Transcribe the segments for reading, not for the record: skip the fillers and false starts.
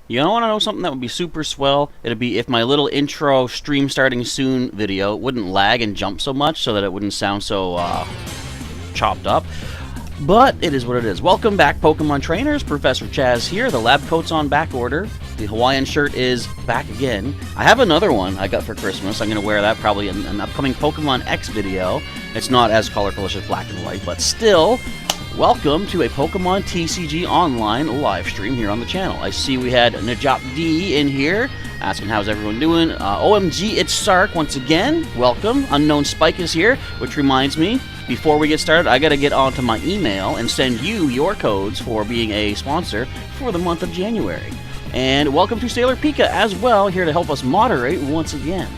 You don't want to know something that would be super swell? It'd be if my little intro stream starting soon video wouldn't lag and jump so much so that it wouldn't sound so chopped up. But it is what it is. Welcome back, Pokemon trainers. Professor Chaz here. The lab coat's on back order. The Hawaiian shirt is back again. I have another one I got for Christmas. I'm going to wear that probably in an upcoming Pokemon X video. It's not as colorful as just black and white, but still, welcome to a Pokemon TCG Online live stream here on the channel. I see we had Najop D in here, asking how's everyone doing. OMG, it's Sark once again. Welcome. Unknown Spike is here, which reminds me, before we get started, I got to get onto my email and send you your codes for being a sponsor for the month of January. And welcome to Sailor Pika as well, here to help us moderate once again.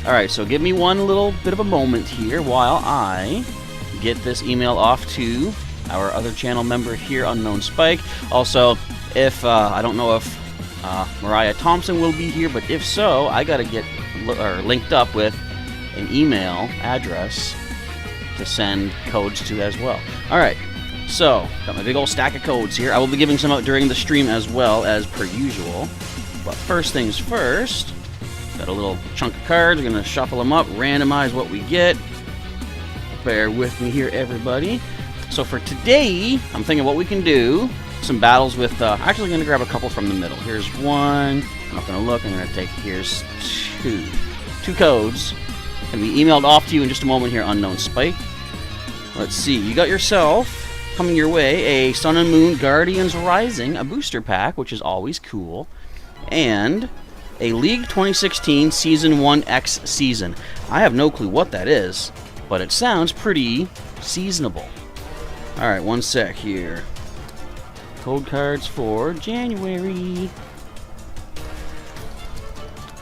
Alright, so give me one little bit of a moment here while I get this email off to our other channel member here, Unknown Spike. Also, if, I don't know if Mariah Thompson will be here, but if so, I gotta get linked up with an email address to send codes to as well. Alright, so, got my big old stack of codes here. I will be giving some out during the stream as well, as per usual. But first things first, got a little chunk of cards. We're gonna shuffle them up, randomize what we get. Bear with me here, everybody. So for today, I'm thinking what we can do, some battles with, actually going to grab a couple from the middle. Here's one, I'm not going to look, I'm going to take, here's two codes. Going to be emailed off to you in just a moment here, Unknown Spike. Let's see, you got yourself, coming your way, a Sun and Moon Guardians Rising, a booster pack, which is always cool, and a League 2016 Season 1X season. I have no clue what that is, but it sounds pretty seasonable. Alright, one sec here. Code cards for January.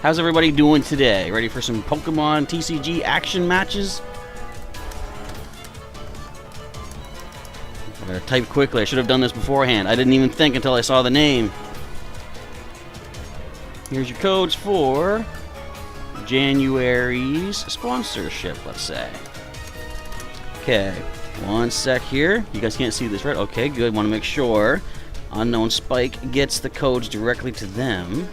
How's everybody doing today? Ready for some Pokemon TCG action matches? I better type quickly. I should have done this beforehand. I didn't even think until I saw the name. Here's your codes for January's sponsorship, let's say. Okay. One sec here. You guys can't see this, right? Okay, good. Want to make sure Unknown Spike gets the codes directly to them.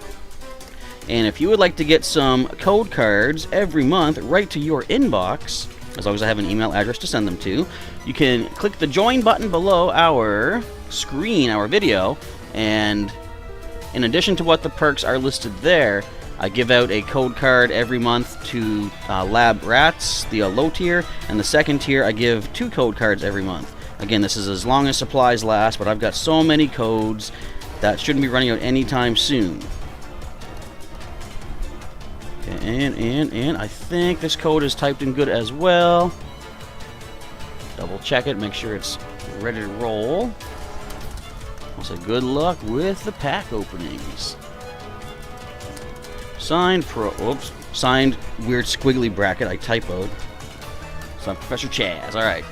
And if you would like to get some code cards every month right to your inbox, as long as I have an email address to send them to, you can click the join button below our screen, our video, and in addition to what the perks are listed there, I give out a code card every month to Lab Rats, the low tier, and the second tier I give 2 code cards every month. Again, this is as long as supplies last, but I've got so many codes that shouldn't be running out anytime soon. Okay, and I think this code is typed in good as well. Double check it, make sure it's ready to roll. I'll say good luck with the pack openings. Signed signed weird squiggly bracket, I typoed. Signed Professor Chaz, alright.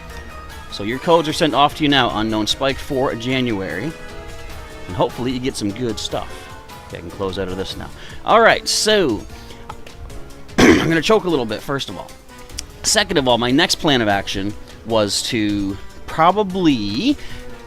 So your codes are sent off to you now, Unknown Spike, for January. And hopefully you get some good stuff. Okay, I can close out of this now. Alright, so I'm going to choke a little bit, first of all. Second of all, my next plan of action was to probably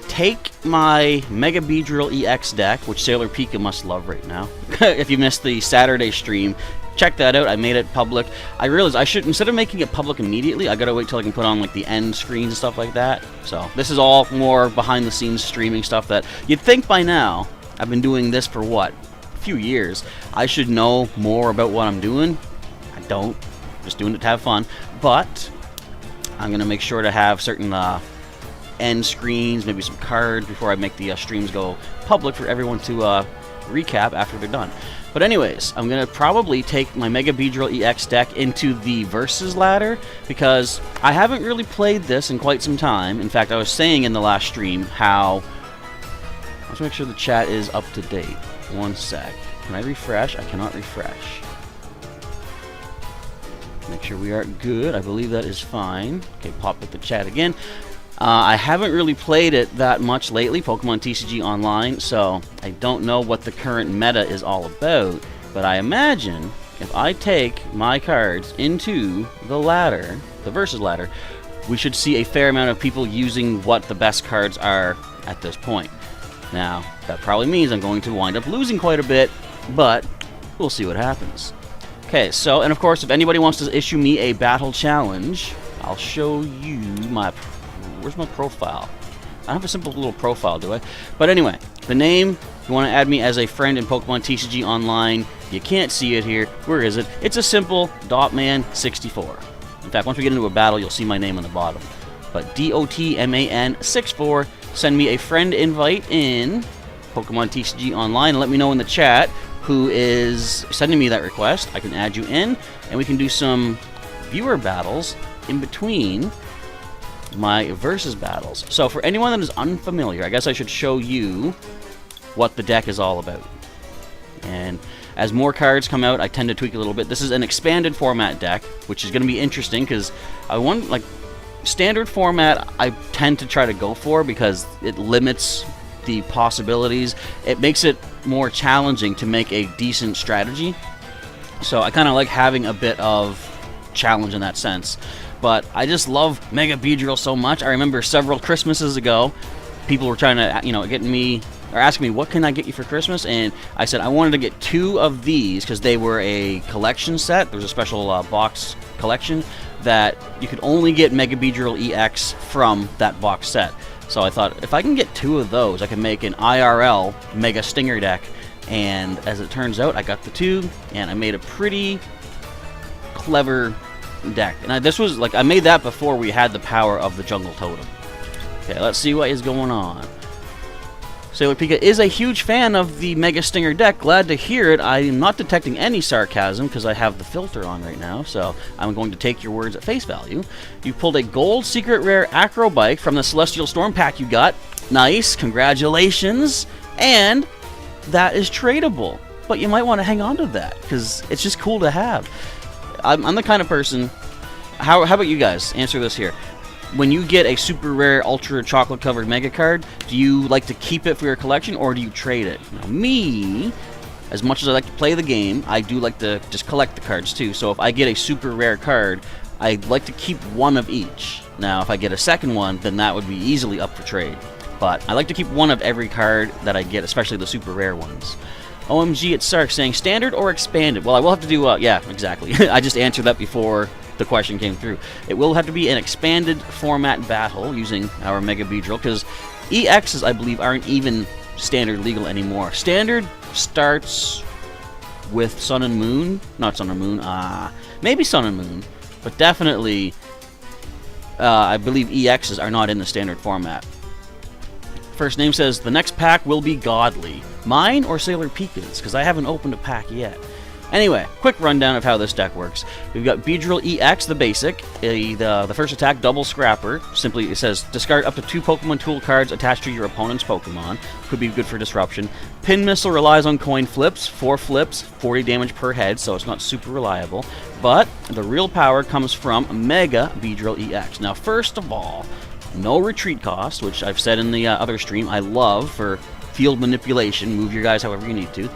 take my Mega Beedrill EX deck, which Sailor Pika must love right now. If you missed the Saturday stream, check that out. I made it public. I realized I should, instead of making it public immediately, I gotta wait till I can put on like the end screens and stuff like that. So this is all more behind the scenes streaming stuff that you'd think by now, I've been doing this for what? A few years. I should know more about what I'm doing. I don't. I'm just doing it to have fun. But I'm gonna make sure to have certain end screens, maybe some cards before I make the streams go public for everyone to recap after they're done. But anyways, I'm going to probably take my Mega Beedrill EX deck into the Versus ladder, because I haven't really played this in quite some time. In fact, I was saying in the last stream how... Let's make sure the chat is up to date. One sec. Can I refresh? I cannot refresh. Make sure we are good. I believe that is fine. Okay, pop up the chat again. I haven't really played it that much lately, Pokemon TCG Online, so I don't know what the current meta is all about, but I imagine if I take my cards into the ladder, the Versus ladder, we should see a fair amount of people using what the best cards are at this point. Now, that probably means I'm going to wind up losing quite a bit, but we'll see what happens. Okay, so, and of course, if anybody wants to issue me a battle challenge, I'll show you my... Where's my profile? I don't have a simple little profile, do I? But anyway, the name, if you want to add me as a friend in Pokemon TCG Online, you can't see it here. Where is it? It's a simple Dotman64. In fact, once we get into a battle, you'll see my name on the bottom. But DOTMAN64. Send me a friend invite in Pokemon TCG Online and let me know in the chat who is sending me that request. I can add you in, and we can do some viewer battles in between my Versus battles. So for anyone that is unfamiliar, I guess I should show you what the deck is all about. And as more cards come out, I tend to tweak a little bit. This is an expanded format deck, which is going to be interesting because I want, like, standard format I tend to try to go for because it limits the possibilities. It makes it more challenging to make a decent strategy. So I kind of like having a bit of challenge in that sense. But I just love Mega Beedrill so much. I remember several Christmases ago, people were trying to, get me, or asking me, what can I get you for Christmas? And I said I wanted to get 2 of these because they were a collection set. There was a special box collection that you could only get Mega Beedrill EX from that box set. So I thought, if I can get 2 of those, I can make an IRL Mega Stinger deck. And as it turns out, I got the 2, and I made a pretty clever deck. And this was like, I made that before we had the power of the Jungle Totem. Okay, let's see what is going on. Sailor Pika is a huge fan of the Mega Stinger deck. Glad to hear it. I am not detecting any sarcasm because I have the filter on right now, so I'm going to take your words at face value. You pulled a gold secret rare Acrobike from the Celestial Storm pack you got. Nice, congratulations. And that is tradable, but you might want to hang on to that because it's just cool to have. I'm the kind of person... How about you guys? Answer this here. When you get a super rare, ultra chocolate covered mega card, do you like to keep it for your collection or do you trade it? Now, me, as much as I like to play the game, I do like to just collect the cards too. So if I get a super rare card, I like to keep 1 of each. Now, if I get a second one, then that would be easily up for trade. But I like to keep 1 of every card that I get, especially the super rare ones. OMG, it's Sark saying standard or expanded. Well, I will have to do, yeah, exactly. I just answered that before the question came through. It will have to be an expanded format battle using our Mega Beedrill, because EXs, I believe, aren't even standard legal anymore. Standard starts with Sun and Moon. Not Sun and Moon, maybe Sun and Moon. But definitely, I believe EXs are not in the standard format. First name says, the next pack will be godly. Mine or Sailor Pika's? Because I haven't opened a pack yet. Anyway, quick rundown of how this deck works. We've got Beedrill EX, the basic. The first attack, Double Scrapper. Simply, it says, discard up to 2 Pokemon tool cards attached to your opponent's Pokemon. Could be good for disruption. Pin Missile relies on coin flips. 4 flips, 40 damage per head, so it's not super reliable. But the real power comes from Mega Beedrill EX. Now, first of all, no retreat cost, which I've said in the other stream I love for field manipulation. Move your guys however you need to.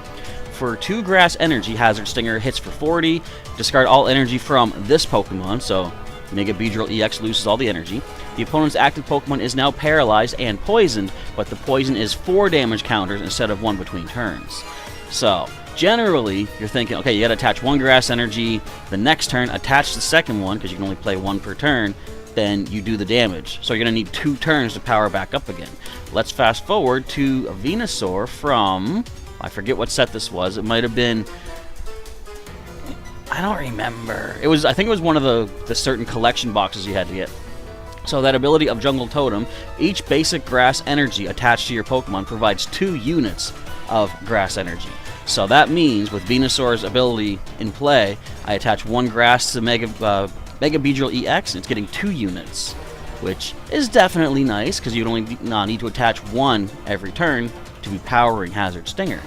For 2 Grass Energy, Hazard Stinger hits for 40. Discard all energy from this Pokemon, so Mega Beedrill EX loses all the energy. The opponent's active Pokemon is now paralyzed and poisoned, but the poison is 4 damage counters instead of 1 between turns. So, generally, you're thinking, okay, you gotta attach 1 Grass Energy, the next turn, attach the second one, because you can only play 1 per turn, then you do the damage. So you're gonna need 2 turns to power back up again. Let's fast forward to Venusaur from... I forget what set this was. It might have been... I don't remember. It was. I think it was one of the certain collection boxes you had to get. So that ability of Jungle Totem, each basic Grass Energy attached to your Pokemon provides 2 units of Grass Energy. So that means with Venusaur's ability in play, I attach 1 Grass to Mega Beedrill EX, and it's getting 2 units, which is definitely nice because you'd only need to attach 1 every turn to be powering Hazard Stinger.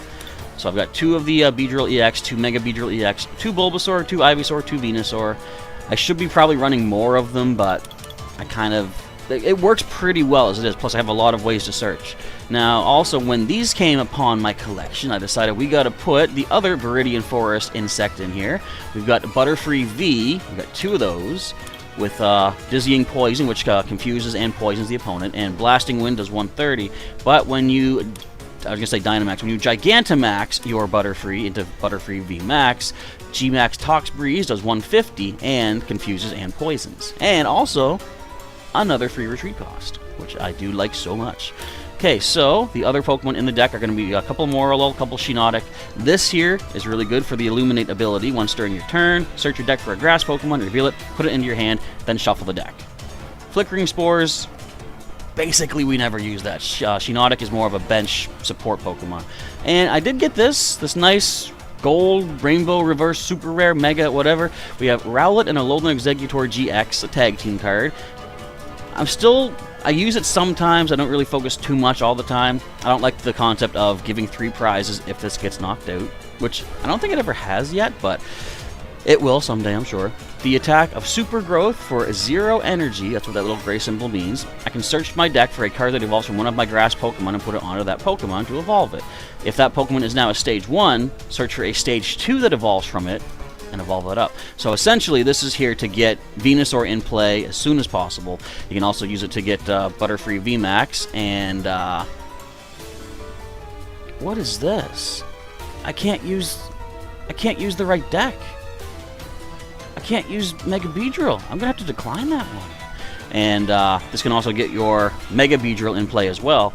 So I've got 2 of the Beedrill EX, 2 Mega Beedrill EX, 2 Bulbasaur, 2 Ivysaur, 2 Venusaur. I should be probably running more of them, but I kind of... It works pretty well as it is, plus I have a lot of ways to search. Now, also, when these came upon my collection, I decided we gotta put the other Viridian Forest insect in here. We've got Butterfree V, we've got 2 of those, with Dizzying Poison, which confuses and poisons the opponent, and Blasting Wind does 130, but when you... I was going to say Dynamax. When you Gigantamax your Butterfree into Butterfree V Max, G-Max Tox Breeze does 150 and confuses and poisons. And also, another free retreat cost, which I do like so much. Okay, so the other Pokemon in the deck are going to be a couple Morlul, a couple Shiinotic. This here is really good for the Illuminate ability. Once during your turn, search your deck for a Grass Pokemon, reveal it, put it into your hand, then shuffle the deck. Flickering Spores... Basically, we never use that. Shiinotic is more of a bench support Pokemon. And I did get this nice gold, rainbow, reverse, super rare, mega, whatever. We have Rowlet and a Alolan Exeggutor GX, a tag team card. I use it sometimes. I don't really focus too much all the time. I don't like the concept of giving 3 prizes if this gets knocked out, which I don't think it ever has yet, but it will someday, I'm sure. The attack of Super Growth for 0 energy, that's what that little gray symbol means. I can search my deck for a card that evolves from one of my grass Pokemon and put it onto that Pokemon to evolve it. If that Pokemon is now a Stage 1, search for a Stage 2 that evolves from it and evolve it up. So essentially, this is here to get Venusaur in play as soon as possible. You can also use it to get Butterfree VMAX and... what is this? I can't use the right deck. I can't use Mega Beedrill. I'm going to have to decline that one. And this can also get your Mega Beedrill in play as well.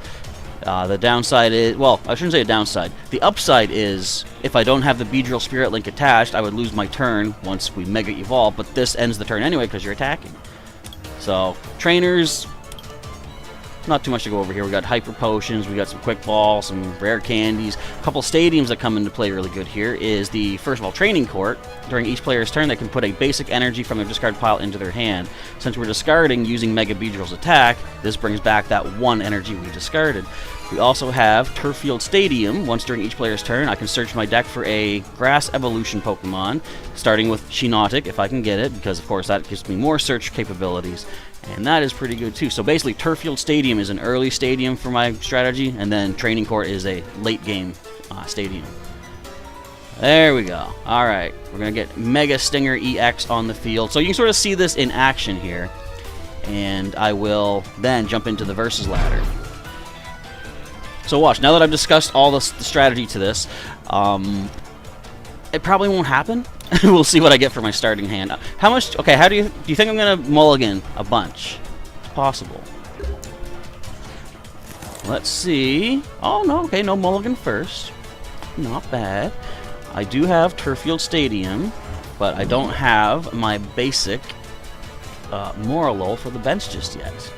The downside is... Well, I shouldn't say a downside. The upside is, if I don't have the Beedrill Spirit Link attached, I would lose my turn once we Mega Evolve, but this ends the turn anyway because you're attacking. So, trainers... Not too much to go over here. We got Hyper Potions, we got some Quick Ball, some Rare Candies. A couple stadiums that come into play really good here is the, first of all, Training Court. During each player's turn, they can put a basic energy from their discard pile into their hand. Since we're discarding using Mega Beedrill's attack, this brings back that 1 energy we discarded. We also have Turffield Stadium. Once during each player's turn, I can search my deck for a Grass Evolution Pokemon, starting with Shiinotic, if I can get it, because, of course, that gives me more search capabilities. And that is pretty good too. So basically, Turffield Stadium is an early stadium for my strategy, and then Training Court is a late game stadium. There we go. Alright, we're going to get Mega Stinger EX on the field. So you can sort of see this in action here. And I will then jump into the Versus ladder. So watch, now that I've discussed all the strategy to this, it probably won't happen. We'll see what I get for my starting hand. How much... Okay, how do you think I'm going to mulligan a bunch? It's possible. Let's see. Oh, no, okay, no mulligan first. Not bad. I do have Turffield Stadium, but I don't have my basic Moralo for the bench just yet.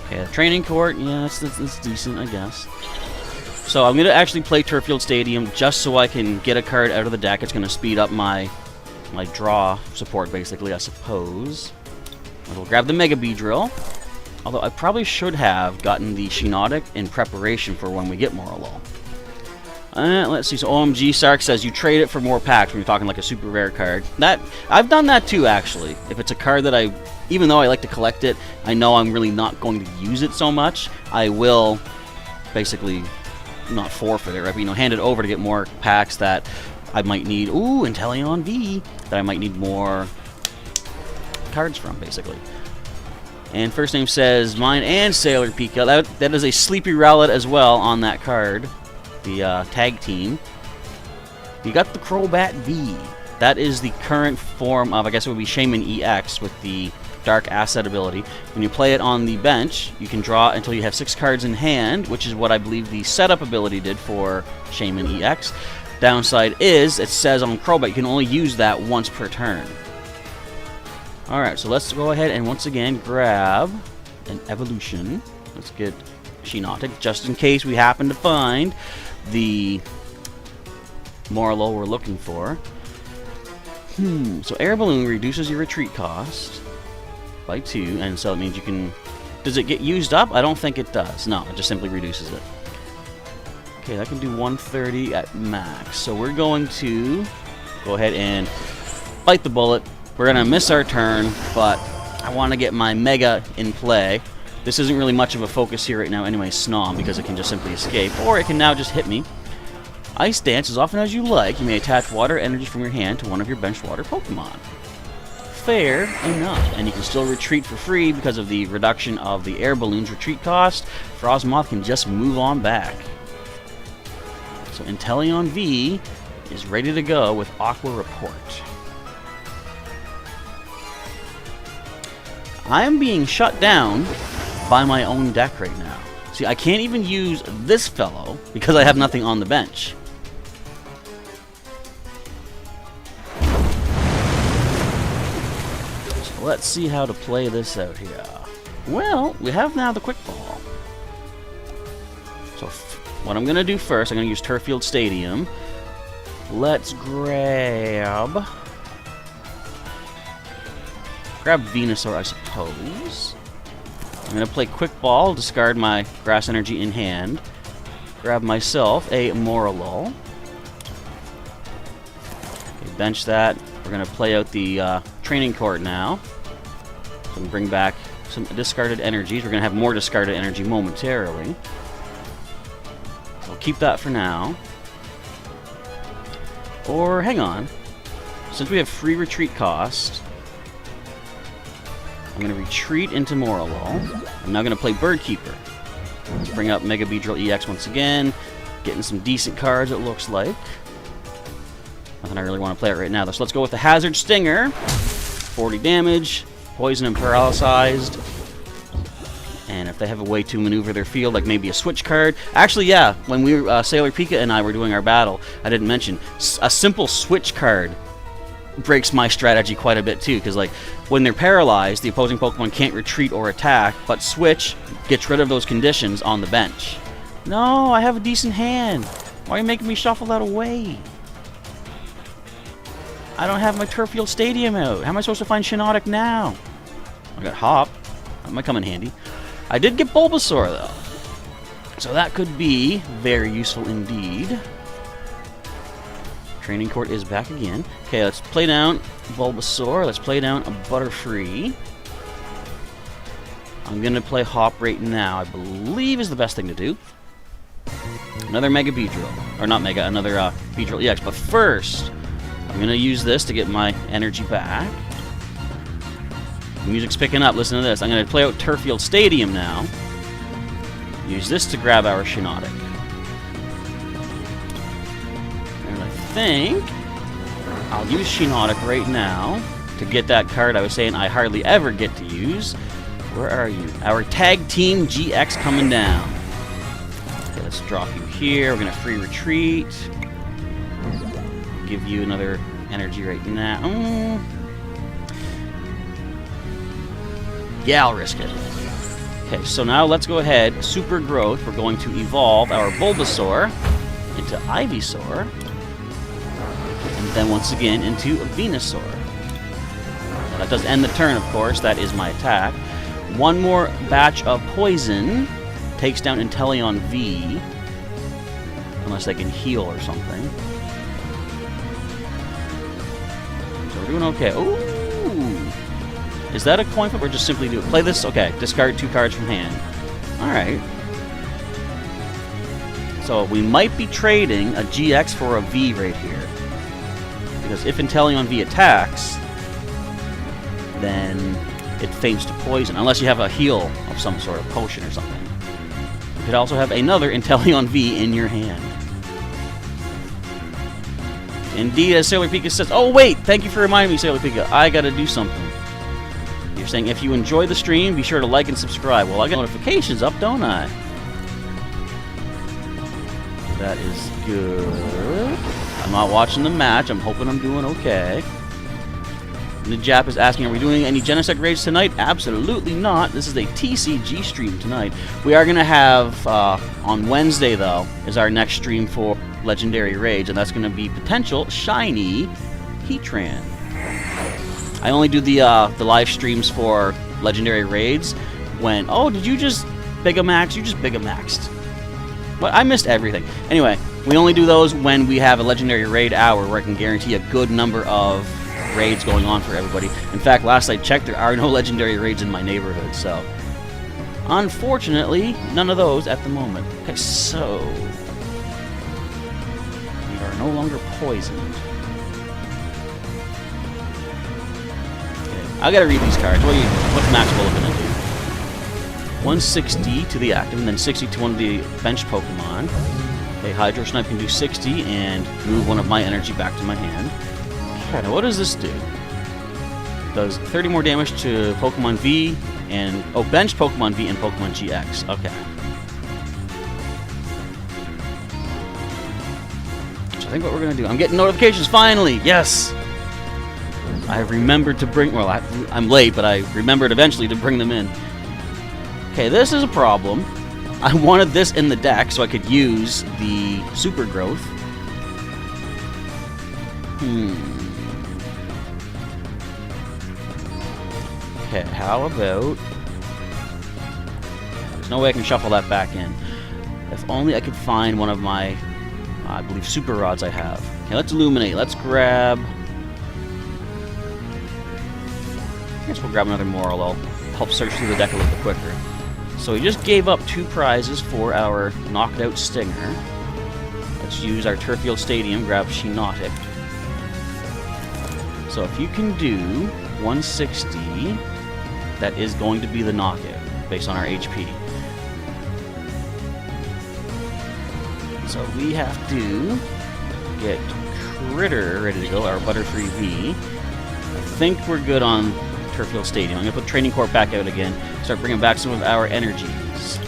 Okay, the training court, yeah, that's decent, I guess. So I'm going to actually play Turffield Stadium just so I can get a card out of the deck. It's going to speed up my draw support, basically, I suppose. I'll grab the Mega Beedrill. Although I probably should have gotten the Shiinotic in preparation for when we get Moralo. Let's see. So OMG Sark says you trade it for more packs when you're talking like a super rare card. That I've done that too, actually. If it's a card that even though I like to collect it, I know I'm really not going to use it so much. I will basically not forfeit it, right? But, you know, hand it over to get more packs that I might need. Ooh, Inteleon V that I might need more cards from, basically. And first name says mine and Sailor Pika. That is a Sleepy Rowlet as well on that card. The tag team. You got the Crobat V. That is the current form of, I guess it would be Shaman EX with the Dark Asset ability. When you play it on the bench, you can draw until you have 6 cards in hand, which is what I believe the setup ability did for Shaman EX. Downside is, it says on Crobat, you can only use that once per turn. Alright, so let's go ahead and once again grab an evolution. Let's get Shiinotic, just in case we happen to find the Moralo we're looking for. So Air Balloon reduces your retreat cost by 2, and so it means you can... Does it get used up? I don't think it does. No, it just simply reduces it. Okay, that can do 130 at max. So we're going to go ahead and bite the bullet. We're going to miss our turn, but I want to get my Mega in play. This isn't really much of a focus here right now anyway, Snom, because it can just simply escape, or it can now just hit me. Ice Dance, as often as you like, you may attach water energy from your hand to one of your bench water Pokemon. Fair enough, and you can still retreat for free because of the reduction of the Air Balloon's retreat cost. Frostmoth can just move on back. So Inteleon V is ready to go with Aqua Report. I am being shut down by my own deck right now. See, I can't even use this fellow because I have nothing on the bench. So let's see how to play this out here. Well, we have now the Quick Ball. So what I'm going to do first, I'm going to use Turffield Stadium. Let's grab Venusaur, I suppose. I'm going to play Quick Ball, discard my Grass Energy in hand. Grab myself a Moralo. Okay, bench that. We're going to play out the training court now. So we bring back some discarded energies. We're going to have more discarded energy momentarily. So we'll keep that for now. Or, hang on. Since we have free retreat cost, I'm going to retreat into Moralo. I'm now going to play Birdkeeper. Let's bring up Mega Beedrill EX once again. Getting some decent cards, it looks like. Nothing I really want to play it right now, though. So let's go with the Hazard Stinger. 40 damage. Poison and Paralyzed. And if they have a way to maneuver their field, like maybe a switch card. Actually, yeah, when we were, Sailor Pika and I were doing our battle, I didn't mention, a simple switch card breaks my strategy quite a bit too, because like when they're paralyzed, the opposing Pokemon can't retreat or attack, but Switch gets rid of those conditions on the bench. No, I have a decent hand. Why are you making me shuffle that away? I don't have my Turffield Stadium out. How am I supposed to find Shiinotic now? I got Hop. That might come in handy. I did get Bulbasaur though, so that could be very useful indeed. Training court is back again. Okay, let's play down Bulbasaur. Let's play down a Butterfree. I'm going to play Hop right now, I believe is the best thing to do. Another Mega Beedrill. Or not Mega, another Beedrill EX. But first, I'm going to use this to get my energy back. The music's picking up. Listen to this. I'm going to play out Turffield Stadium now. Use this to grab our Shiinotic. And I think I'll use Shiinotic right now to get that card I was saying I hardly ever get to use. Where are you? Our Tag Team GX coming down. Okay, let's drop you here. We're gonna free retreat. Give you another energy right now. Yeah, I'll risk it. Okay, so now let's go ahead. Super growth. We're going to evolve our Bulbasaur into Ivysaur. And then once again into Venusaur. Now, that does end the turn, of course. That is my attack. One more batch of poison takes down Inteleon V. Unless I can heal or something. So we're doing okay. Ooh! Is that a coin flip or just simply do it? Play this? Okay. Discard 2 cards from hand. Alright. So we might be trading a GX for a V right here. Because if Inteleon V attacks, then it faints to poison. Unless you have a heal of some sort of potion or something. You could also have another Inteleon V in your hand. Indeed, as Sailor Pika says... Oh, wait! Thank you for reminding me, Sailor Pika. I gotta do something. You're saying, if you enjoy the stream, be sure to like and subscribe. Well, I get notifications up, don't I? That is good. I'm not watching the match. I'm hoping I'm doing okay. Nijap is asking, are we doing any Genocide raids tonight? Absolutely not. This is a TCG stream tonight. We are going to have, on Wednesday, though, is our next stream for Legendary Raids, and that's going to be potential Shiny Heatran. I only do the live streams for Legendary Raids when... Oh, did you just Bigamax? You just Bigamaxed. What? I missed everything. Anyway, we only do those when we have a Legendary Raid hour where I can guarantee a good number of raids going on for everybody. In fact, last I checked, there are no Legendary Raids in my neighborhood, so... Unfortunately, none of those at the moment. Okay, so... We are no longer poisoned. I gotta read these cards. What's Maxwell looking to do? 160 to the active, and then 60 to one of the bench Pokemon. Okay, Hydro Snipe can do 60 and move one of my energy back to my hand. Okay, now what does this do? Does 30 more damage to Pokemon V and... Oh, bench Pokemon V and Pokemon GX. Okay. So I think what we're gonna do... I'm getting notifications, finally! Yes! I remembered to bring... Well, I'm late, but I remembered eventually to bring them in. Okay, this is a problem. I wanted this in the deck so I could use the Super Growth. Okay, how about... There's no way I can shuffle that back in. If only I could find one of my, I believe, Super Rods I have. Okay, let's Illuminate. Let's grab... I guess we'll grab another Moral. I'll help search through the deck a little bit quicker. So we just gave up 2 prizes for our knocked out Stinger. Let's use our Turffield Stadium, grab Shinotic. So if you can do 160, that is going to be the knockout, based on our HP. So we have to get Critter ready to go, our Butterfree V. I think we're good on Turffield Stadium. I'm going to put Training Court back out again, start bringing back some of our energies.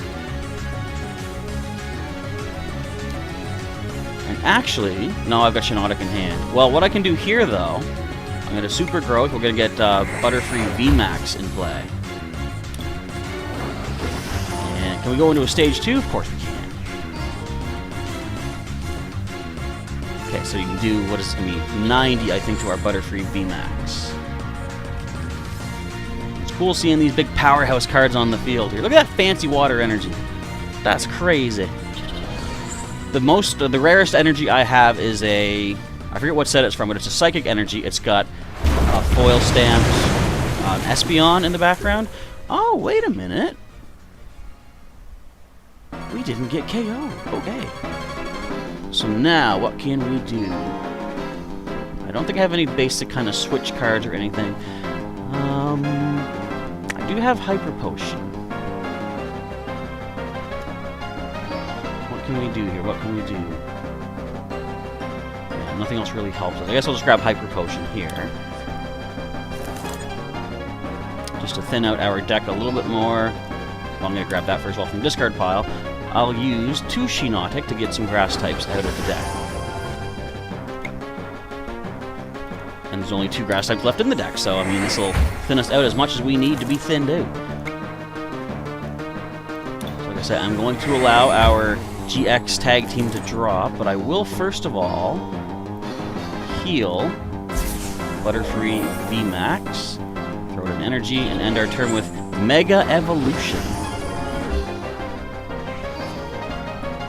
And actually, no, I've got Shinotic in hand. Well, what I can do here, though, I'm going to Super Growth. We're going to get Butterfree VMAX in play. And can we go into a Stage 2? Of course we can. Okay, so you can do, what is it going to be? 90, I think, to our Butterfree VMAX. Cool seeing these big powerhouse cards on the field here. Look at that fancy water energy. That's crazy. The rarest energy I have is a... I forget what set it's from, but it's a psychic energy. It's got a foil stamped Espeon in the background. Oh, wait a minute. We didn't get KO. Okay. So now, what can we do? I don't think I have any basic kind of switch cards or anything. I do have Hyper Potion. What can we do here? What can we do? Yeah, nothing else really helps us. I guess I'll just grab Hyper Potion here. Just to thin out our deck a little bit more. Well, I'm going to grab that first of all from the discard pile. I'll use 2 Shinotic to get some grass types out of the deck. And there's only 2 grass types left in the deck, so I mean this will thin us out as much as we need to be thinned out. So like I said, I'm going to allow our GX tag team to drop, but I will first of all heal Butterfree VMAX, throw it in energy, and end our turn with Mega Evolution.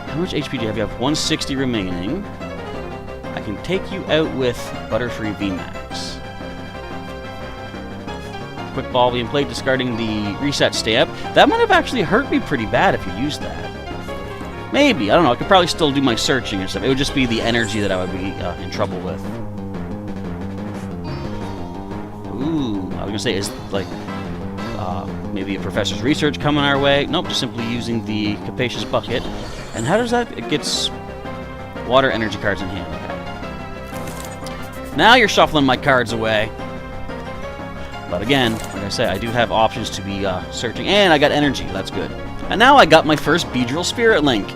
How much HP do you have? You have 160 remaining. I can take you out with Butterfree VMAX. Quick Ball being played, discarding the reset stamp. That might have actually hurt me pretty bad if you used that. Maybe, I don't know, I could probably still do my searching and stuff. It would just be the energy that I would be in trouble with. Ooh, I was gonna say, is like, maybe a professor's research coming our way? Nope, just simply using the Capacious Bucket. And how does that, it gets water energy cards in hand. Okay. Now you're shuffling my cards away. But again, like I say, I do have options to be searching, and I got energy, that's good. And now I got my first Beedrill Spirit Link.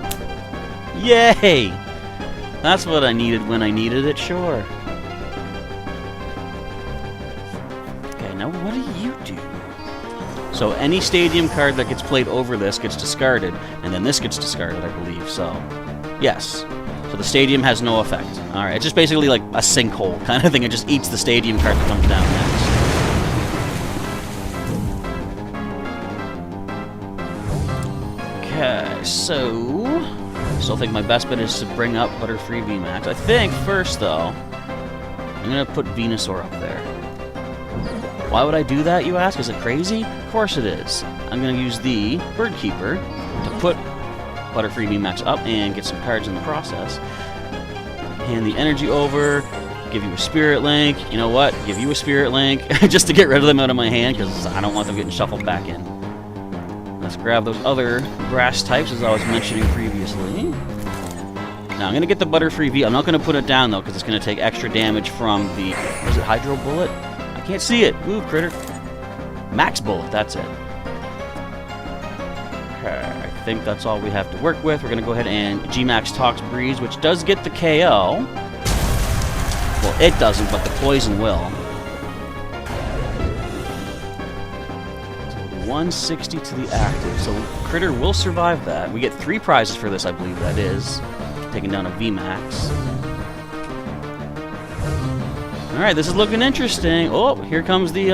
Yay! That's what I needed when I needed it, sure. Okay, now what do you do? So any stadium card that gets played over this gets discarded, and then this gets discarded, I believe, so... Yes. So the stadium has no effect. Alright, it's just basically like a sinkhole kind of thing. It just eats the stadium card that comes down next. Okay, so I still think my best bet is to bring up Butterfree VMAX. I think first, though, I'm going to put Venusaur up there. Why would I do that, you ask? Is it crazy? Of course it is. I'm going to use the Bird Keeper to put Butterfree VMAX up and get some cards in the process. Hand the energy over, give you a Spirit Link. You know what? Give you a Spirit Link just to get rid of them out of my hand because I don't want them getting shuffled back in. Let's grab those other grass types, as I was mentioning previously. Now, I'm going to get the Butterfree V. I'm not going to put it down, though, because it's going to take extra damage from the... Is it Hydro Bullet? I can't see it. Move, critter. Max Bullet, that's it. Okay, I think that's all we have to work with. We're going to go ahead and G-Max Tox Breeze, which does get the KO. Well, it doesn't, but the poison will. 160 to the active, so Critter will survive that. We get 3 prizes for this, I believe that is. Taking down a VMAX. Alright, this is looking interesting. Oh, here comes the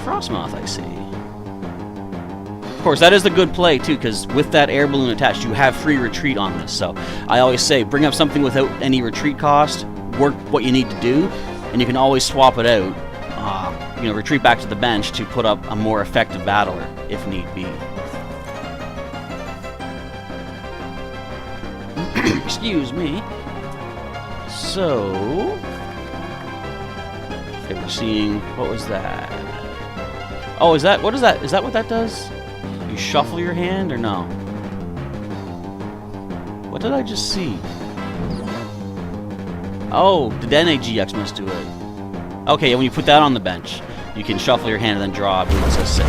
Frostmoth, I see. Of course, that is the good play, too, because with that air balloon attached, you have free retreat on this. So, I always say, bring up something without any retreat cost, work what you need to do, and you can always swap it out. You know, retreat back to the bench to put up a more effective battler, if need be. Excuse me. So... Okay, we're seeing... What was that? Oh, is that... What is that? Is that what that does? You shuffle your hand, or no? What did I just see? Oh, the Dene GX must do it. Okay, when you put that on the bench, you can shuffle your hand and then draw a blue that says 6.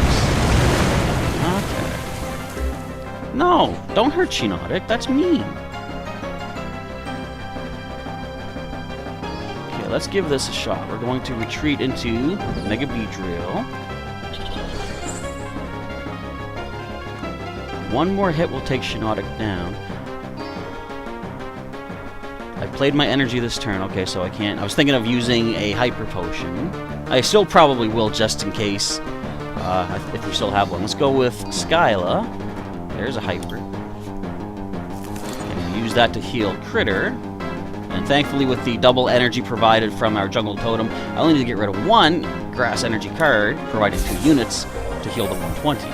Okay. No, don't hurt Shinotic. That's mean. Okay, let's give this a shot. We're going to retreat into Mega Beedrill. One more hit will take Shinotic down. I played my energy this turn, okay, so I can't... I was thinking of using a Hyper Potion. I still probably will, just in case, if we still have one. Let's go with Skyla. There's a Hyper. And use that to heal Critter. And thankfully, with the double energy provided from our Jungle Totem, I only need to get rid of 1 Grass Energy card, providing 2 units, to heal the 120.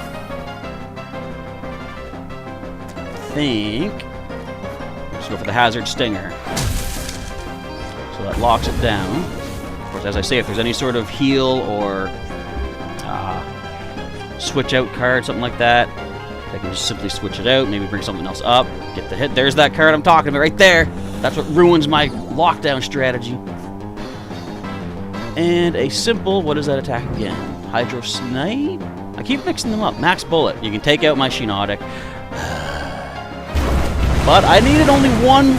I think... Let's go for the Hazard Stinger. So that locks it down. Of course, as I say, if there's any sort of heal or switch out card, something like that, I can just simply switch it out, maybe bring something else up, get the hit. There's that card I'm talking about right there. That's what ruins my lockdown strategy. And a simple, what does that attack again? Hydro Snipe? I keep mixing them up. Max Bullet. You can take out my Shinotic. But I needed only one.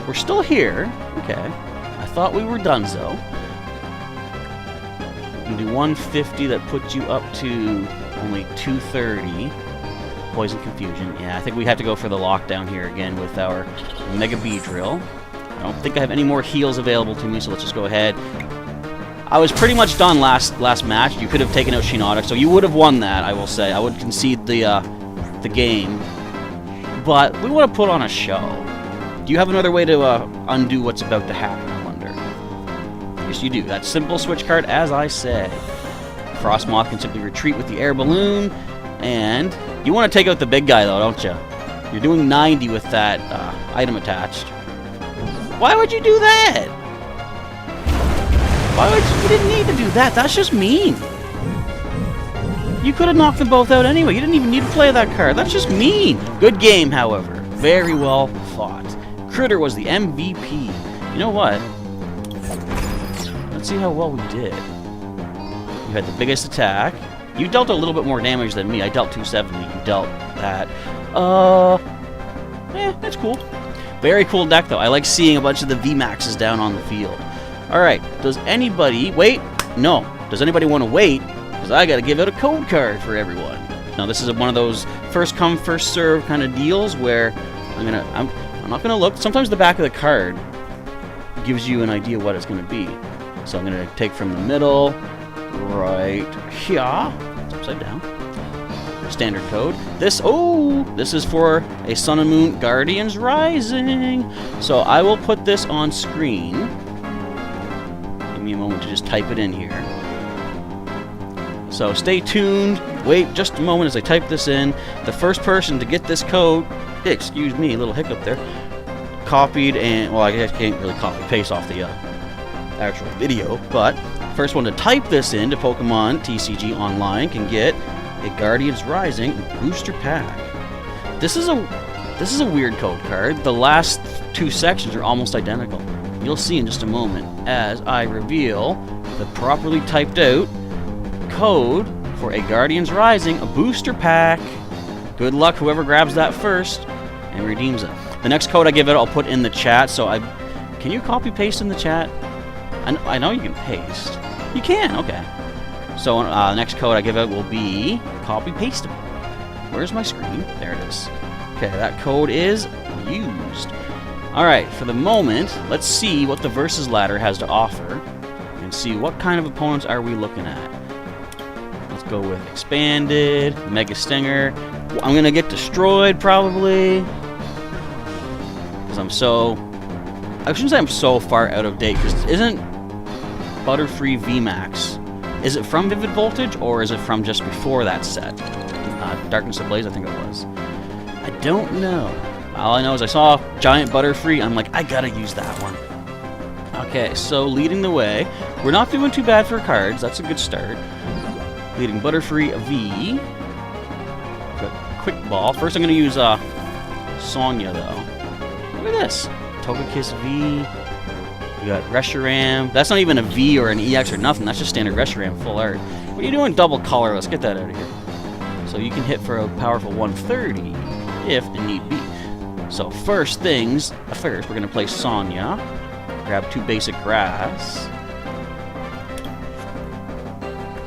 We're still here. Okay. I thought we were done, though. You can do 150. That puts you up to only 230. Poison Confusion. Yeah, I think we have to go for the lockdown here again with our Mega Beedrill. I don't think I have any more heals available to me, so let's just go ahead. I was pretty much done last match. You could have taken out Shiinotic, so you would have won that, I will say. I would concede the game. But we want to put on a show. Do you have another way to undo what's about to happen, I wonder? Yes, you do. That simple switch card, as I said. Frostmoth can simply retreat with the air balloon. And you want to take out the big guy, though, don't you? You're doing 90 with that item attached. Why would you do that? Why would you didn't need to do that. That's just mean. You could have knocked them both out anyway. You didn't even need to play that card. That's just mean. Good game, however. Very well fought. Critter was the MVP. You know what? Let's see how well we did. You had the biggest attack. You dealt a little bit more damage than me. I dealt 270. You dealt that. That's cool. Very cool deck, though. I like seeing a bunch of the VMAXs down on the field. Alright, does anybody... Wait! No. Does anybody want to wait? Because I got to give out a code card for everyone. Now, this is one of those first-come, first-serve kind of deals where I'm not going to look. Sometimes the back of the card gives you an idea what it's going to be. So I'm going to take from the middle, right here. It's upside down. Standard code. This is for a Sun and Moon Guardians Rising. So I will put this on screen. Give me a moment to just type it in here. So stay tuned. Wait just a moment as I type this in. The first person to get this code, excuse me, a little hiccup there, copied and, well, I guess I can't really copy paste off the actual video, but first one to type this into Pokemon TCG Online can get a Guardians Rising booster pack. This is a weird code card. The last two sections are almost identical. You'll see in just a moment as I reveal the properly typed out code for a Guardians Rising, a booster pack. Good luck whoever grabs that first and redeems it. The next code I give it, I'll put in the chat. So can you copy paste in the chat? I know you can paste. You can, okay. So the next code I give it will be copy pastable. Where's my screen? There it is. Okay, that code is used. Alright, for the moment, let's see what the Versus ladder has to offer and see what kind of opponents are we looking at. Let's go with Expanded, Mega Stinger. I'm going to get destroyed probably because I shouldn't say I'm so far out of date, because isn't Butterfree VMAX, is it from Vivid Voltage, or is it from just before that set? Darkness Ablaze, I think it was. I don't know. All I know is I saw Giant Butterfree, I'm like, I gotta use that one. Okay, so leading the way, we're not doing too bad for cards, that's a good start. Leading Butterfree V. Got Quick Ball. First I'm gonna use Sonya, though. Look at this. Togekiss V. You got Reshiram. That's not even a V or an EX or nothing. That's just standard Reshiram full art. What are you doing double color? Let's get that out of here. So you can hit for a powerful 130 if need be. So first things first, we're going to play Sonya. Grab 2 basic grass.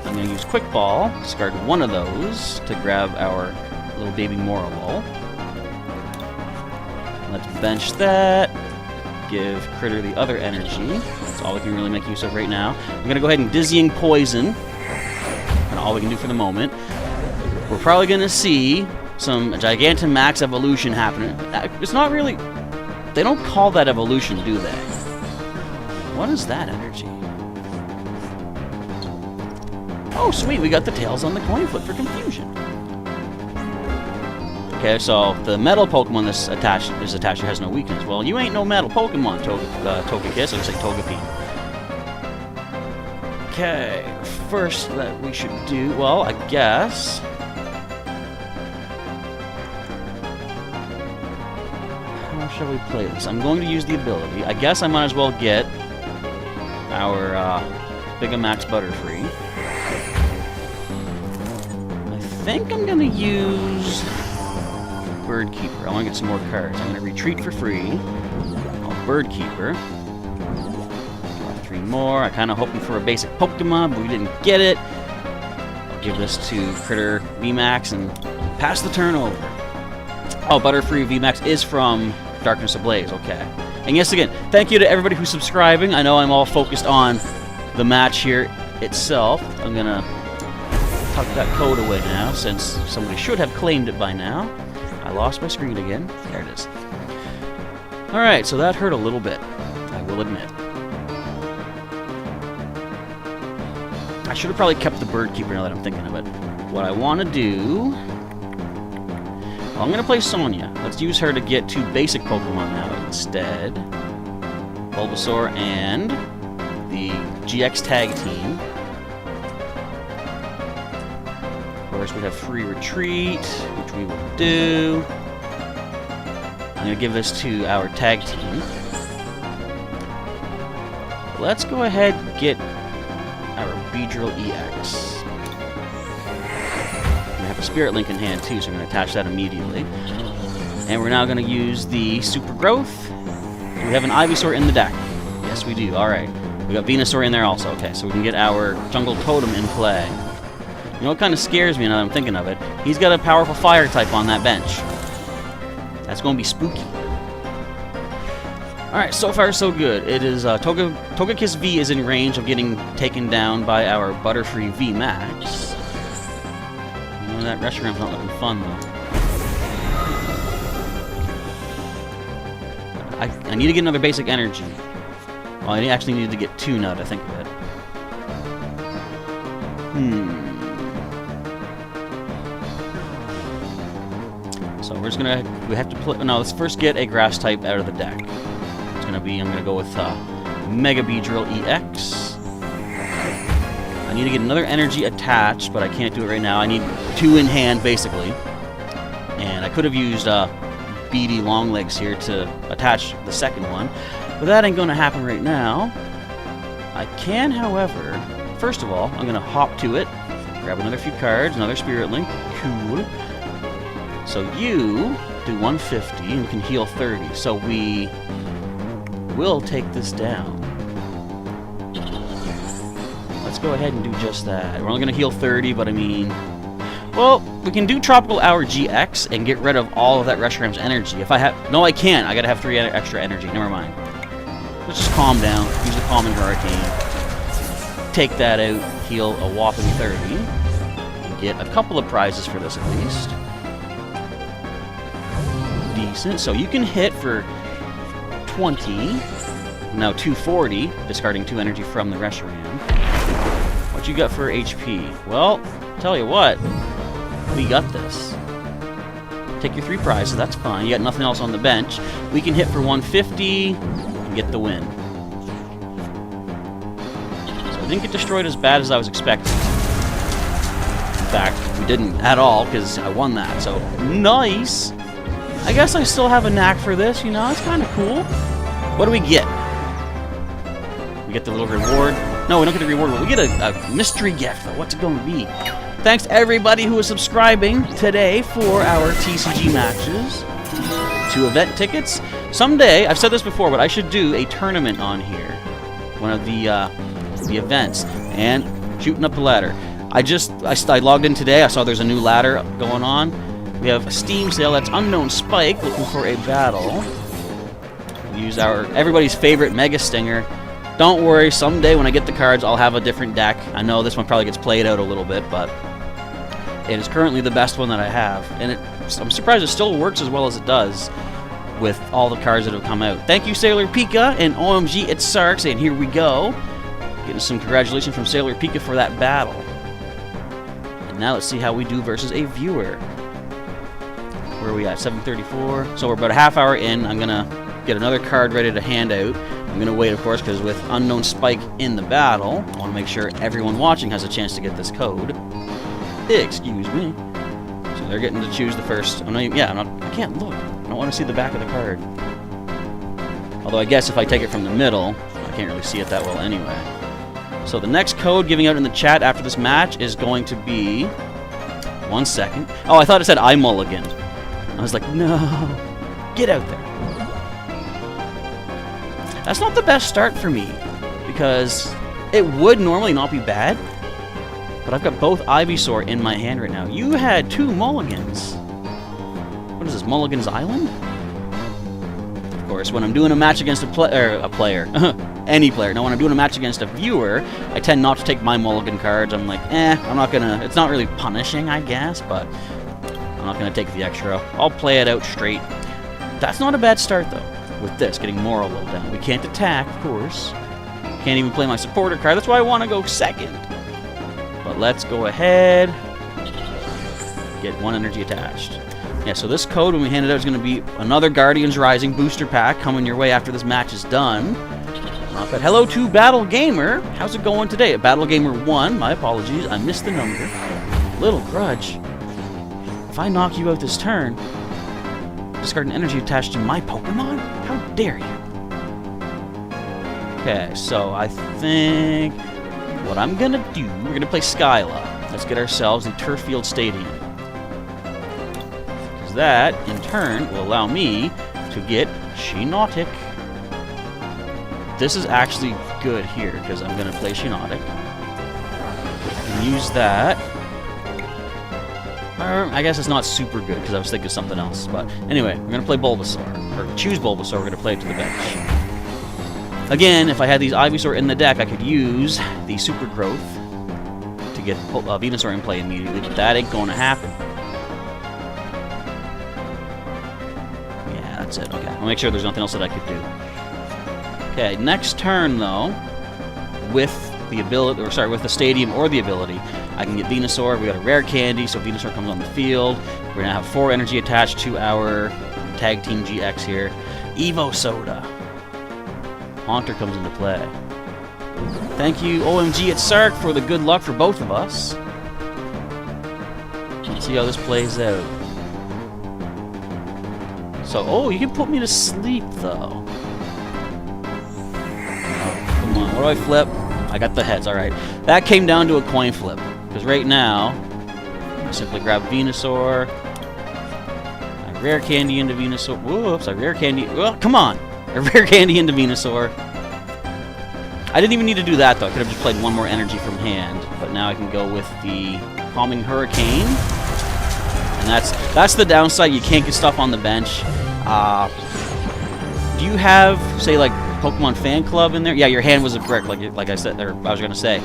I'm going to use Quick Ball. Discard one of those to grab our little baby Morolo. Let's bench that. Give Critter the other energy. That's all we can really make use of right now. I'm going to go ahead and Dizzying Poison. And all we can do for the moment. We're probably going to see some Gigantamax evolution happening. It's not really... They don't call that evolution, do they? What is that energy? Oh, sweet. We got the tails on the coin flip for confusion. Okay, so the metal Pokemon this is attached to has no weakness. Well, you ain't no metal Pokemon, Togekiss. I would say Togepi. Okay, first that we should do... Well, I guess... How shall we play this? I'm going to use the ability. I guess I might as well get our Gigamax Butterfree. think I'm going to use Bird Keeper. I want to get some more cards. I'm going to retreat for free. Oh, Bird Keeper. Draw 3 more. I kind of hoping for a basic Pokemon, but we didn't get it. I'll give this to Critter VMAX and pass the turn over. Oh, Butterfree VMAX is from Darkness Ablaze. Okay. And yes, again, thank you to everybody who's subscribing. I know I'm all focused on the match here itself. I'm going to tuck that code away now, since somebody should have claimed it by now. I lost my screen again. There it is. Alright, so that hurt a little bit, I will admit. I should have probably kept the Bird Keeper now that I'm thinking of it. What I want to do... Well, I'm going to play Sonya. Let's use her to get 2 basic Pokemon now instead. Bulbasaur and the GX Tag Team. Of course, we have free retreat, which we will do. I'm going to give this to our tag team. Let's go ahead and get our Beedrill EX. We have a Spirit Link in hand too, so I'm going to attach that immediately. And we're now going to use the Super Growth. Do we have an Ivysaur in the deck? Yes, we do. Alright. We got Venusaur in there also. Okay, so we can get our Jungle Totem in play. You know what kind of scares me now that I'm thinking of it? He's got a powerful fire type on that bench. That's going to be spooky. Alright, so far so good. It is, Togekiss V is in range of getting taken down by our Butterfree VMAX. You know, that Restaurant's not looking fun, though. I need to get another basic energy. Well, I actually need to get 2 now that I think of it. So we're just gonna, we have to play, no, let's first get a grass type out of the deck. It's gonna be, I'm gonna go with Mega Beedrill EX. I need to get another energy attached, but I can't do it right now. I need 2 in hand, basically. And I could have used Beady Longlegs here to attach the second one, but that ain't gonna happen right now. I can, however, first of all, I'm gonna hop to it, grab another few cards, another Spirit Link. Cool. So you do 150 and we can heal 30. So we will take this down. Let's go ahead and do just that. We're only going to heal 30, but I mean... Well, we can do Tropical Hour GX and get rid of all of that Reshram's energy. If I have... No, I can't. I got to have 3 extra energy. Never mind. Let's just calm down. Use the Calming Hurricane. Take that out. Heal a whopping 30. And get a couple of prizes for this at least. Decent. So you can hit for 20. Now 240, discarding 2 energy from the Reshiram. What you got for HP? Well, tell you what, we got this. Take your 3 prizes, that's fine. You got nothing else on the bench. We can hit for 150 and get the win. So we didn't get destroyed as bad as I was expecting. In fact, we didn't at all because I won that. So nice. I guess I still have a knack for this, you know, it's kind of cool. What do we get? We get the little reward. No, we don't get the reward, but we get a mystery gift. What's it going to be? Thanks to everybody who is subscribing today for our TCG matches. 2 event tickets. Someday, I've said this before, but I should do a tournament on here. One of the events. And shooting up the ladder. I logged in today, I saw there's a new ladder going on. We have a Steam sale, that's Unknown Spike, looking for a battle. We use everybody's favorite Mega Stinger. Don't worry, someday when I get the cards, I'll have a different deck. I know this one probably gets played out a little bit, but it is currently the best one that I have. And I'm surprised it still works as well as it does with all the cards that have come out. Thank you, Sailor Pika, and OMG, it's Sark saying, here we go. Getting some congratulations from Sailor Pika for that battle. And now let's see how we do versus a viewer. Where are we at? 7:34. So we're about a half hour in. I'm going to get another card ready to hand out. I'm going to wait, of course, because with Unknown Spike in the battle, I want to make sure everyone watching has a chance to get this code. Excuse me. So they're getting to choose the first. I can't look. I don't want to see the back of the card. Although I guess if I take it from the middle, I can't really see it that well anyway. So the next code giving out in the chat after this match is going to be 1 second. Oh, I thought it said I mulliganed. I was like, no. Get out there. That's not the best start for me, because it would normally not be bad, but I've got both Ivysaur in my hand right now. You had 2 mulligans. What is this, Mulligan's Island? Of course, when I'm doing a match against a player, any player. Now, when I'm doing a match against a viewer, I tend not to take my mulligan cards. I'm like, I'm not gonna, it's not really punishing, I guess, but I'm not gonna take the extra. I'll play it out straight. That's not a bad start, though. With this, getting Moral low down. We can't attack, of course. Can't even play my supporter card. That's why I want to go second. But let's go ahead. Get 1 energy attached. Yeah, so this code, when we hand it out, is going to be another Guardians Rising booster pack coming your way after this match is done. Not bad. Hello to Battle Gamer. How's it going today? Battle Gamer 1. My apologies. I missed the number. Little grudge. If I knock you out this turn, discard an energy attached to my Pokemon? How dare you? Okay, so I think what I'm gonna do, we're gonna play Skyla. Let's get ourselves a Turf Field Stadium. Because that, in turn, will allow me to get Shiinotic. This is actually good here, because I'm gonna play Shiinotic. And use that. I guess it's not super good, because I was thinking of something else. But anyway, we're going to play Bulbasaur. Or choose Bulbasaur, we're going to play it to the bench. Again, if I had these Ivysaur in the deck, I could use the Super Growth to get Venusaur in play immediately, but that ain't going to happen. Yeah, that's it. Okay, I'll make sure there's nothing else that I could do. Okay, next turn, though, with the ability, or sorry, with the Stadium or the ability, I can get Venusaur. We got a rare candy, so Venusaur comes on the field. We're gonna have 4 energy attached to our Tag Team GX here. Evo Soda. Haunter comes into play. Thank you, OMG at Sark, for the good luck for both of us. Let's see how this plays out. So, oh, you can put me to sleep, though. Oh, come on, what do I flip? I got the heads, alright. That came down to a coin flip. Because right now, I simply grab Venusaur. I rare candy into Venusaur. Whoops, I rare candy. Well, come on! I rare candy into Venusaur. I didn't even need to do that, though. I could have just played 1 more energy from hand. But now I can go with the Calming Hurricane. And that's the downside. You can't get stuff on the bench. Do you have, say, like, Pokemon Fan Club in there? Yeah, your hand was a brick, like I said, or I was gonna say.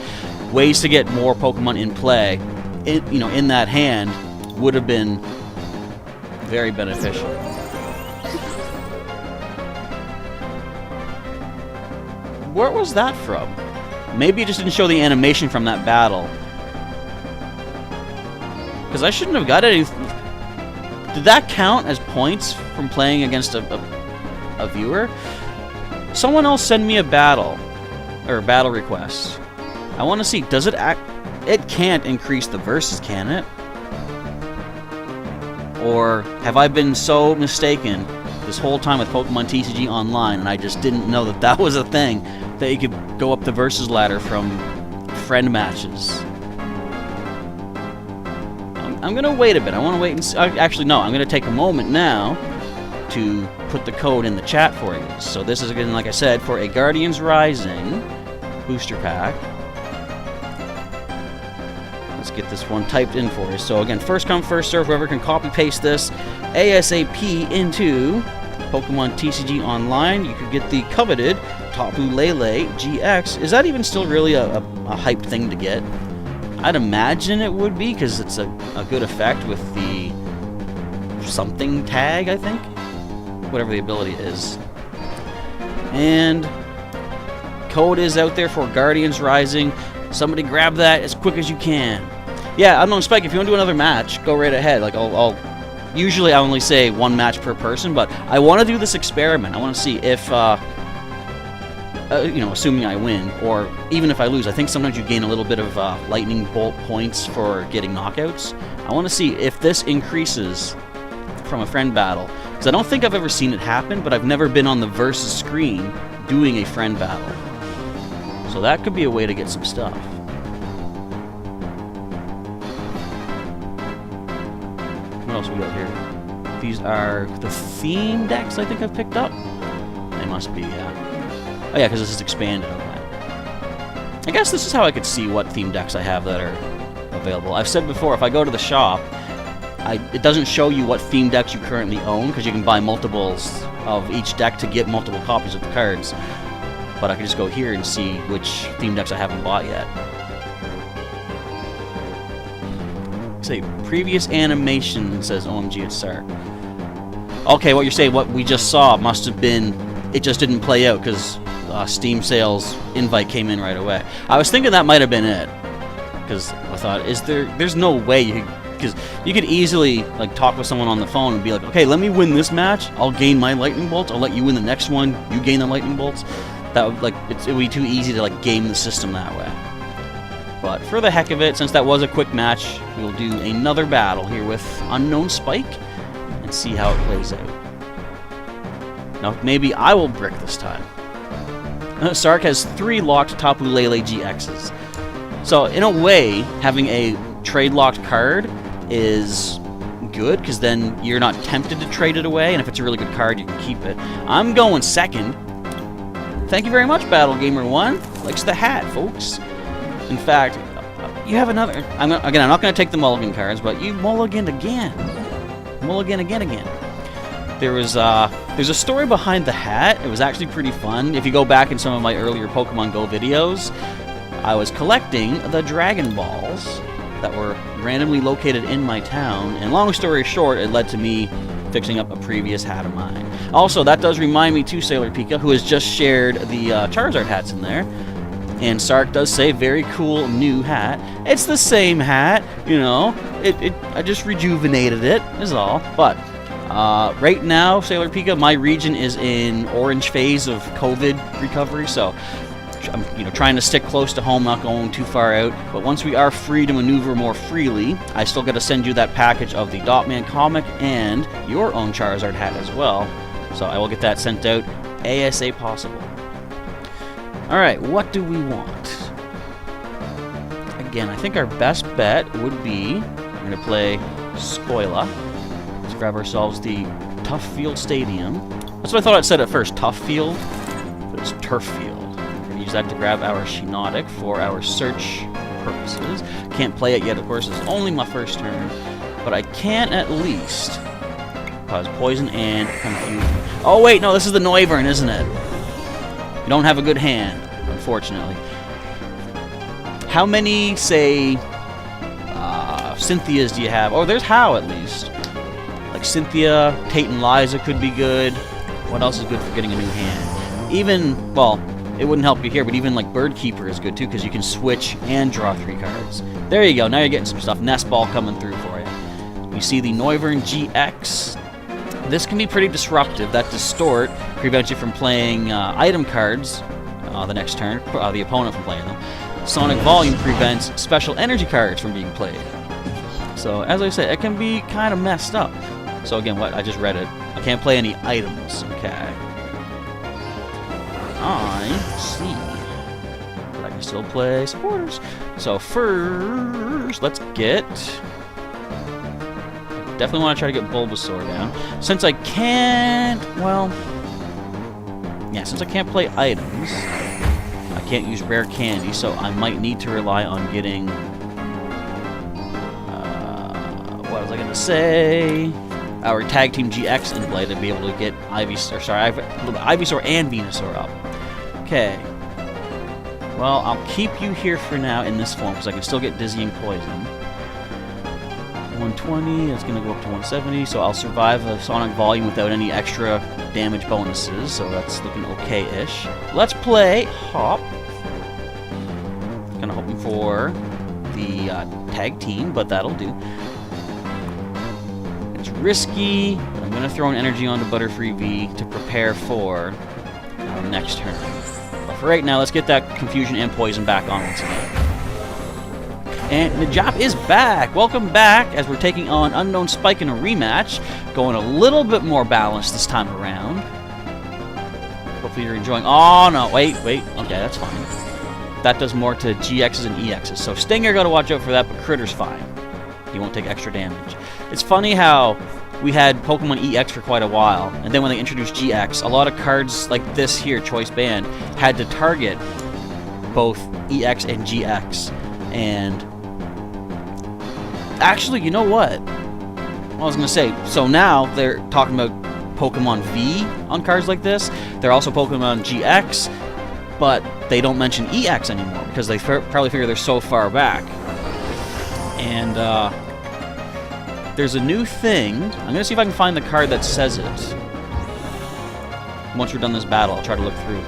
Ways to get more Pokemon in play, in that hand, would have been very beneficial. Where was that from? Maybe it just didn't show the animation from that battle. Because I shouldn't have got any. Did that count as points from playing against a viewer? Someone else send me a battle, or a battle request. I want to see, does it act... It can't increase the versus, can it? Or have I been so mistaken this whole time with Pokemon TCG Online, and I just didn't know that that was a thing, that you could go up the versus ladder from friend matches? I'm going to wait a bit. I want to wait and see. Actually, no. I'm going to take a moment now to put the code in the chat for you. So this is, again, like I said, for a Guardians Rising booster pack. Let's get this one typed in for you. So again, first come, first serve. Whoever can copy paste this ASAP into Pokemon TCG Online, you could get the coveted Tapu Lele GX. Is that even still really a hyped thing to get? I'd imagine it would be, because it's a good effect with the something tag, I think. Whatever the ability is. And code is out there for Guardians Rising. Somebody grab that as quick as you can. Yeah, I don't know, Spike, if you want to do another match, go right ahead. Like, usually I only say 1 match per person, but I want to do this experiment. I want to see if, assuming I win, or even if I lose, I think sometimes you gain a little bit of lightning bolt points for getting knockouts. I want to see if this increases from a friend battle. Because I don't think I've ever seen it happen, but I've never been on the versus screen doing a friend battle. So that could be a way to get some stuff. else we got here? These are the theme decks I think I've picked up. They must be, yeah. Oh yeah, because this is expanded. Okay. I guess this is how I could see what theme decks I have that are available. I've said before, if I go to the shop, it doesn't show you what theme decks you currently own, because you can buy multiples of each deck to get multiple copies of the cards. But I can just go here and see which theme decks I haven't bought yet. Say, previous animation says OMG it's Sark. Okay, what you're saying, what we just saw must have been, it just didn't play out because Steam sales invite came in right away. I was thinking that might have been it. Because I thought, there's no way you could, because you could easily like talk with someone on the phone and be like, okay, let me win this match, I'll gain my lightning bolts, I'll let you win the next one, you gain the lightning bolts. That would it would be too easy to like game the system that way. But for the heck of it, since that was a quick match, we'll do another battle here with Unknown Spike and see how it plays out. Now maybe I will brick this time. Sark has 3 locked Tapu Lele GXs. So in a way, having a trade locked card is good, because then you're not tempted to trade it away, and if it's a really good card, you can keep it. I'm going second. Thank you very much, Battle Gamer 1. Likes the hat, folks. In fact, you have another. I'm not going to take the mulligan cards, but you mulliganed again. Mulligan again. There's a story behind the hat. It was actually pretty fun. If you go back in some of my earlier Pokemon Go videos, I was collecting the Dragon Balls that were randomly located in my town, and long story short, it led to me fixing up a previous hat of mine. Also, that does remind me to Sailor Pika, who has just shared the Charizard hats in there. And Sark does say, very cool new hat. It's the same hat, you know. I just rejuvenated it, is all. But right now, Sailor Pika, my region is in orange phase of COVID recovery, so I'm trying to stick close to home, not going too far out. But once we are free to maneuver more freely, I still got to send you that package of the Dotman comic and your own Charizard hat as well. So I will get that sent out ASAP possible. Alright, what do we want? Again, I think our best bet would be, we're going to play Scoila. Let's grab ourselves the Tough Field Stadium. That's what I thought I'd said at first, Tough Field, but it's Turf Field. We're going to use that to grab our Shiinotic for our search purposes. Can't play it yet, of course, it's only my first turn, but I can at least cause poison and confusion. Oh wait, no, this is the Noivern, isn't it? You don't have a good hand, unfortunately. How many, say, Cynthias do you have? Oh, there's How, at least. Like Cynthia, Tate and Liza could be good. What else is good for getting a new hand? Even, well, it wouldn't help you here, but even like Bird Keeper is good too, because you can switch and draw 3 cards. There you go, now you're getting some stuff. Nest Ball coming through for you. You see the Noivern GX. This can be pretty disruptive. That Distort prevents you from playing item cards the next turn, the opponent from playing them. Sonic Volume prevents special energy cards from being played. So, as I said, it can be kind of messed up. So again, what I just read it. I can't play any items. Okay. I see. But I can still play supporters. So first, let's get... Definitely want to try to get Bulbasaur down. Since I can't... Well... Yeah, since I can't play items, I can't use rare candy, so I might need to rely on getting... what was I going to say? Our Tag Team GX in play to be able to get Ivysaur and Venusaur up. Okay. Well, I'll keep you here for now in this form, because I can still get Dizzying Poison. 120, that's going to go up to 170, so I'll survive a Sonic Volume without any extra damage bonuses, so that's looking okay-ish. Let's play Hop. Kind of hoping for the Tag Team, but that'll do. It's risky, but I'm going to throw an energy onto Butterfree V to prepare for our next turn. But for right now, let's get that Confusion and Poison back on once again. And Najap is back! Welcome back as we're taking on Unknown Spike in a rematch. Going a little bit more balanced this time around. Hopefully you're enjoying... Oh, no, wait. Okay, that's fine. That does more to GXs and EXs. So Stinger, gotta watch out for that, but Critter's fine. He won't take extra damage. It's funny how we had Pokemon EX for quite a while, and then when they introduced GX, a lot of cards like this here, Choice Band, had to target both EX and GX. And actually, you know what? I was going to say, so now they're talking about Pokemon V on cards like this. They're also Pokemon GX, but they don't mention EX anymore because they probably figure they're so far back. And there's a new thing. I'm going to see if I can find the card that says it. Once we're done this battle, I'll try to look through.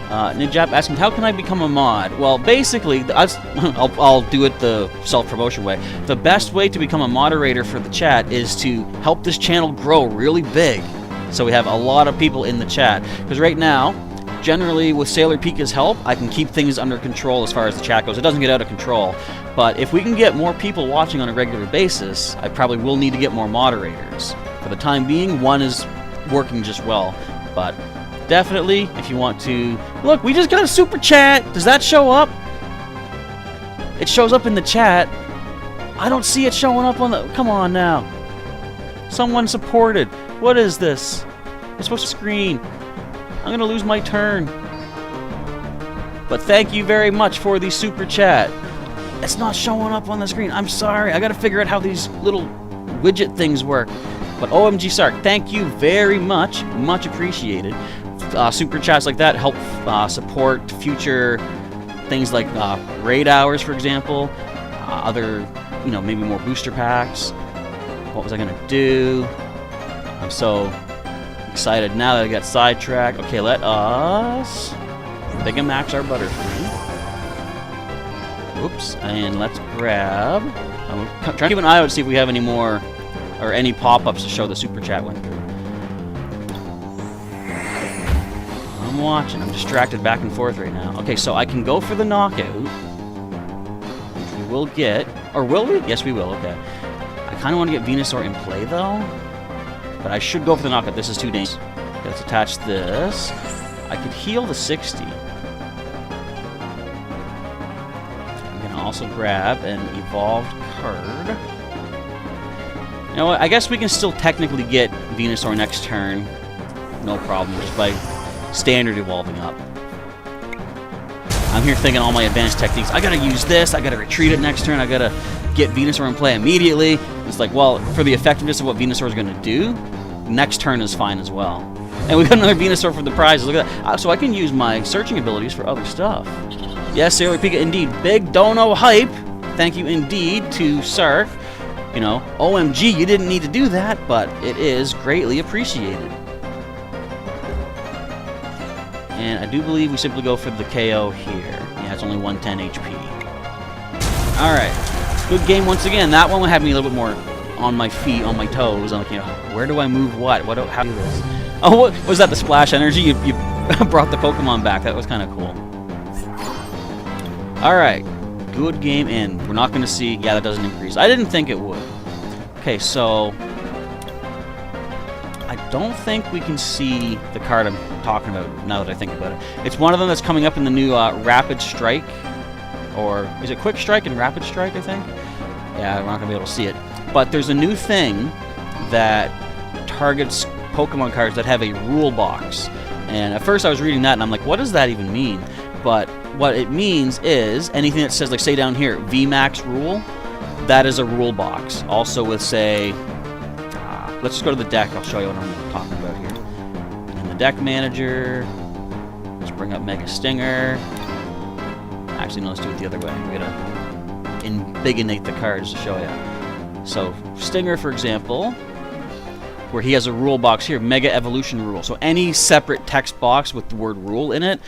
Ninjap asking, how can I become a mod? Well, basically, I'll do it the self-promotion way. The best way to become a moderator for the chat is to help this channel grow really big. So we have a lot of people in the chat. Because right now, generally with Sailor Pika's help, I can keep things under control as far as the chat goes. It doesn't get out of control. But if we can get more people watching on a regular basis, I probably will need to get more moderators. For the time being, one is working just well. But definitely, if you want to... Look, we just got a super chat! Does that show up? It shows up in the chat. I don't see it showing up on the... Come on now. Someone supported. What is this? It's supposed to screen. I'm going to lose my turn. But thank you very much for the super chat. It's not showing up on the screen. I'm sorry. I got to figure out how these little widget things work. But OMG Sark, thank you very much. Much appreciated. Super chats like that help support future things like raid hours, for example. Other, maybe more booster packs. What was I going to do? I'm so excited now that I got sidetracked. Okay, let us Megamax our Butterfree. Oops, and let's grab... I'm trying to keep an eye out to see if we have any more, or any pop-ups to show the super chat went through. I'm watching. I'm distracted back and forth right now. Okay, so I can go for the knockout, which we will get. Or will we? Yes, we will. Okay. I kind of want to get Venusaur in play, though. But I should go for the knockout. This is too dangerous. Okay, let's attach this. I could heal the 60. I'm going to also grab an evolved card. You know what? I guess we can still technically get Venusaur next turn. No problem. Just by standard evolving up. I'm here thinking all my advanced techniques. I gotta use this, I gotta retreat it next turn, I gotta get Venusaur in play immediately. It's like, well, for the effectiveness of what Venusaur is gonna do, next turn is fine as well. And we got another Venusaur for the prizes. Look at that. So I can use my searching abilities for other stuff. Yes, Sailor Pika, indeed. Big dono hype. Thank you indeed to Sark. OMG, you didn't need to do that, but it is greatly appreciated. And I do believe we simply go for the KO here. Yeah, it's only 110 HP. Alright. Good game once again. That one would have me a little bit more on my feet, on my toes. I'm like, where do I move what? How do I do this? Oh, what was that, the splash energy? You brought the Pokemon back. That was kind of cool. Alright. Good game, and we're not going to see... Yeah, that doesn't increase. I didn't think it would. Okay, so... I don't think we can see the card I'm talking about now that I think about it. It's one of them that's coming up in the new Rapid Strike. Or is it Quick Strike and Rapid Strike, I think? Yeah, we're not going to be able to see it. But there's a new thing that targets Pokemon cards that have a rule box. And at first I was reading that and I'm like, what does that even mean? But what it means is anything that says, like, say down here, VMAX rule, that is a rule box. Also with, say... let's just go to the deck. I'll show you what I'm talking about here. In the deck manager, let's bring up Mega Stinger. Actually, no, let's do it the other way. We're gonna embigginate the cards to show you. So, Stinger, for example, where he has a rule box here, Mega Evolution Rule. So any separate text box with the word rule in it,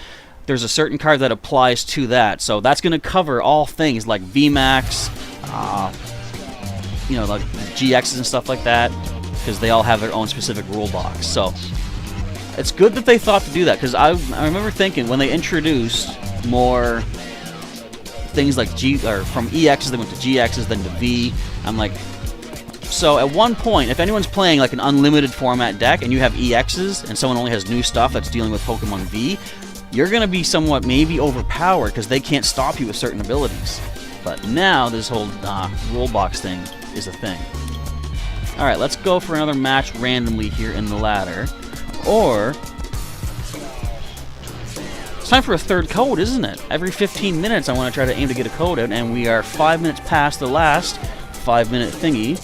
there's a certain card that applies to that. So that's going to cover all things like VMAX, like GXs and stuff like that, because they all have their own specific rule box. So it's good that they thought to do that, because I remember thinking when they introduced more things like from EXs, they went to GXs, then to V. I'm like, so at one point, if anyone's playing like an unlimited format deck and you have EXs and someone only has new stuff that's dealing with Pokemon V, you're going to be somewhat maybe overpowered because they can't stop you with certain abilities. But now this whole roll box thing is a thing. Alright, let's go for another match randomly here in the ladder. Or it's time for a third code, isn't it? Every 15 minutes I want to try to aim to get a code out, and we are 5 minutes past the last 5-minute thingy.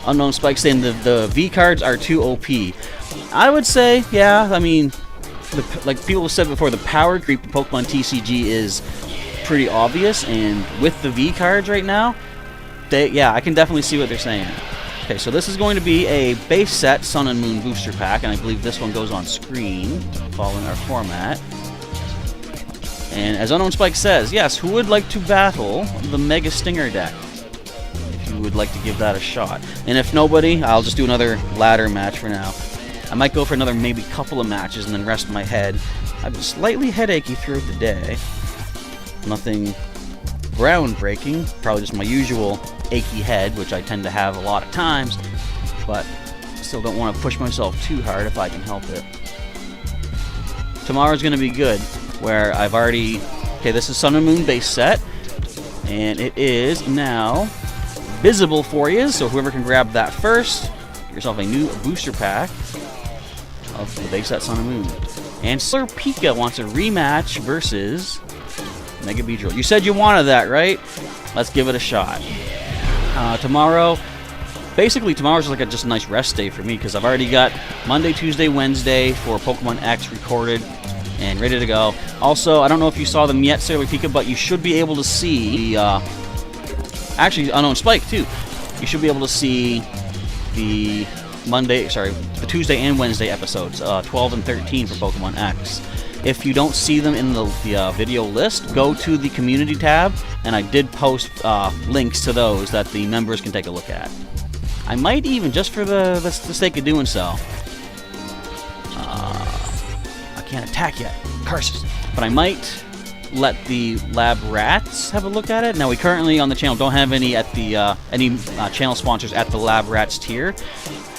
Unknown Spike saying the V cards are too OP. I would say, yeah, I mean, like people have said before, the power creep in Pokemon TCG is pretty obvious, and with the V cards right now, yeah, I can definitely see what they're saying. Okay, so this is going to be a base set Sun and Moon booster pack, and I believe this one goes on screen, following our format. And as Unknown Spike says, yes, who would like to battle the Mega Stinger deck? If you would like to give that a shot. And if nobody, I'll just do another ladder match for now. I might go for another maybe couple of matches and then rest my head. I've been slightly headachy throughout the day. Nothing groundbreaking, probably just my usual achy head, which I tend to have a lot of times, but still don't want to push myself too hard if I can help it. Tomorrow's going to be good, where I've already... Okay, this is Sun and Moon base set, and it is now visible for you, so whoever can grab that first, get yourself a new booster pack of the base set Sun and Moon. And Sir Pika wants a rematch versus Mega Beedrill. You said you wanted that, right? Let's give it a shot. Tomorrow, basically tomorrow's like just a nice rest day for me because I've already got Monday, Tuesday, Wednesday for Pokemon X recorded and ready to go. Also, I don't know if you saw them yet, Sailor Pika, but you should be able to see the, actually, Unknown Spike too. You should be able to see the the Tuesday and Wednesday episodes, 12 and 13 for Pokemon X. If you don't see them in the video list, go to the community tab, and I did post links to those that the members can take a look at. I might even, just for the sake of doing so, I can't attack yet, curses, but I might let the lab rats have a look at it. Now we currently on the channel don't have any at the channel sponsors at the lab rats tier,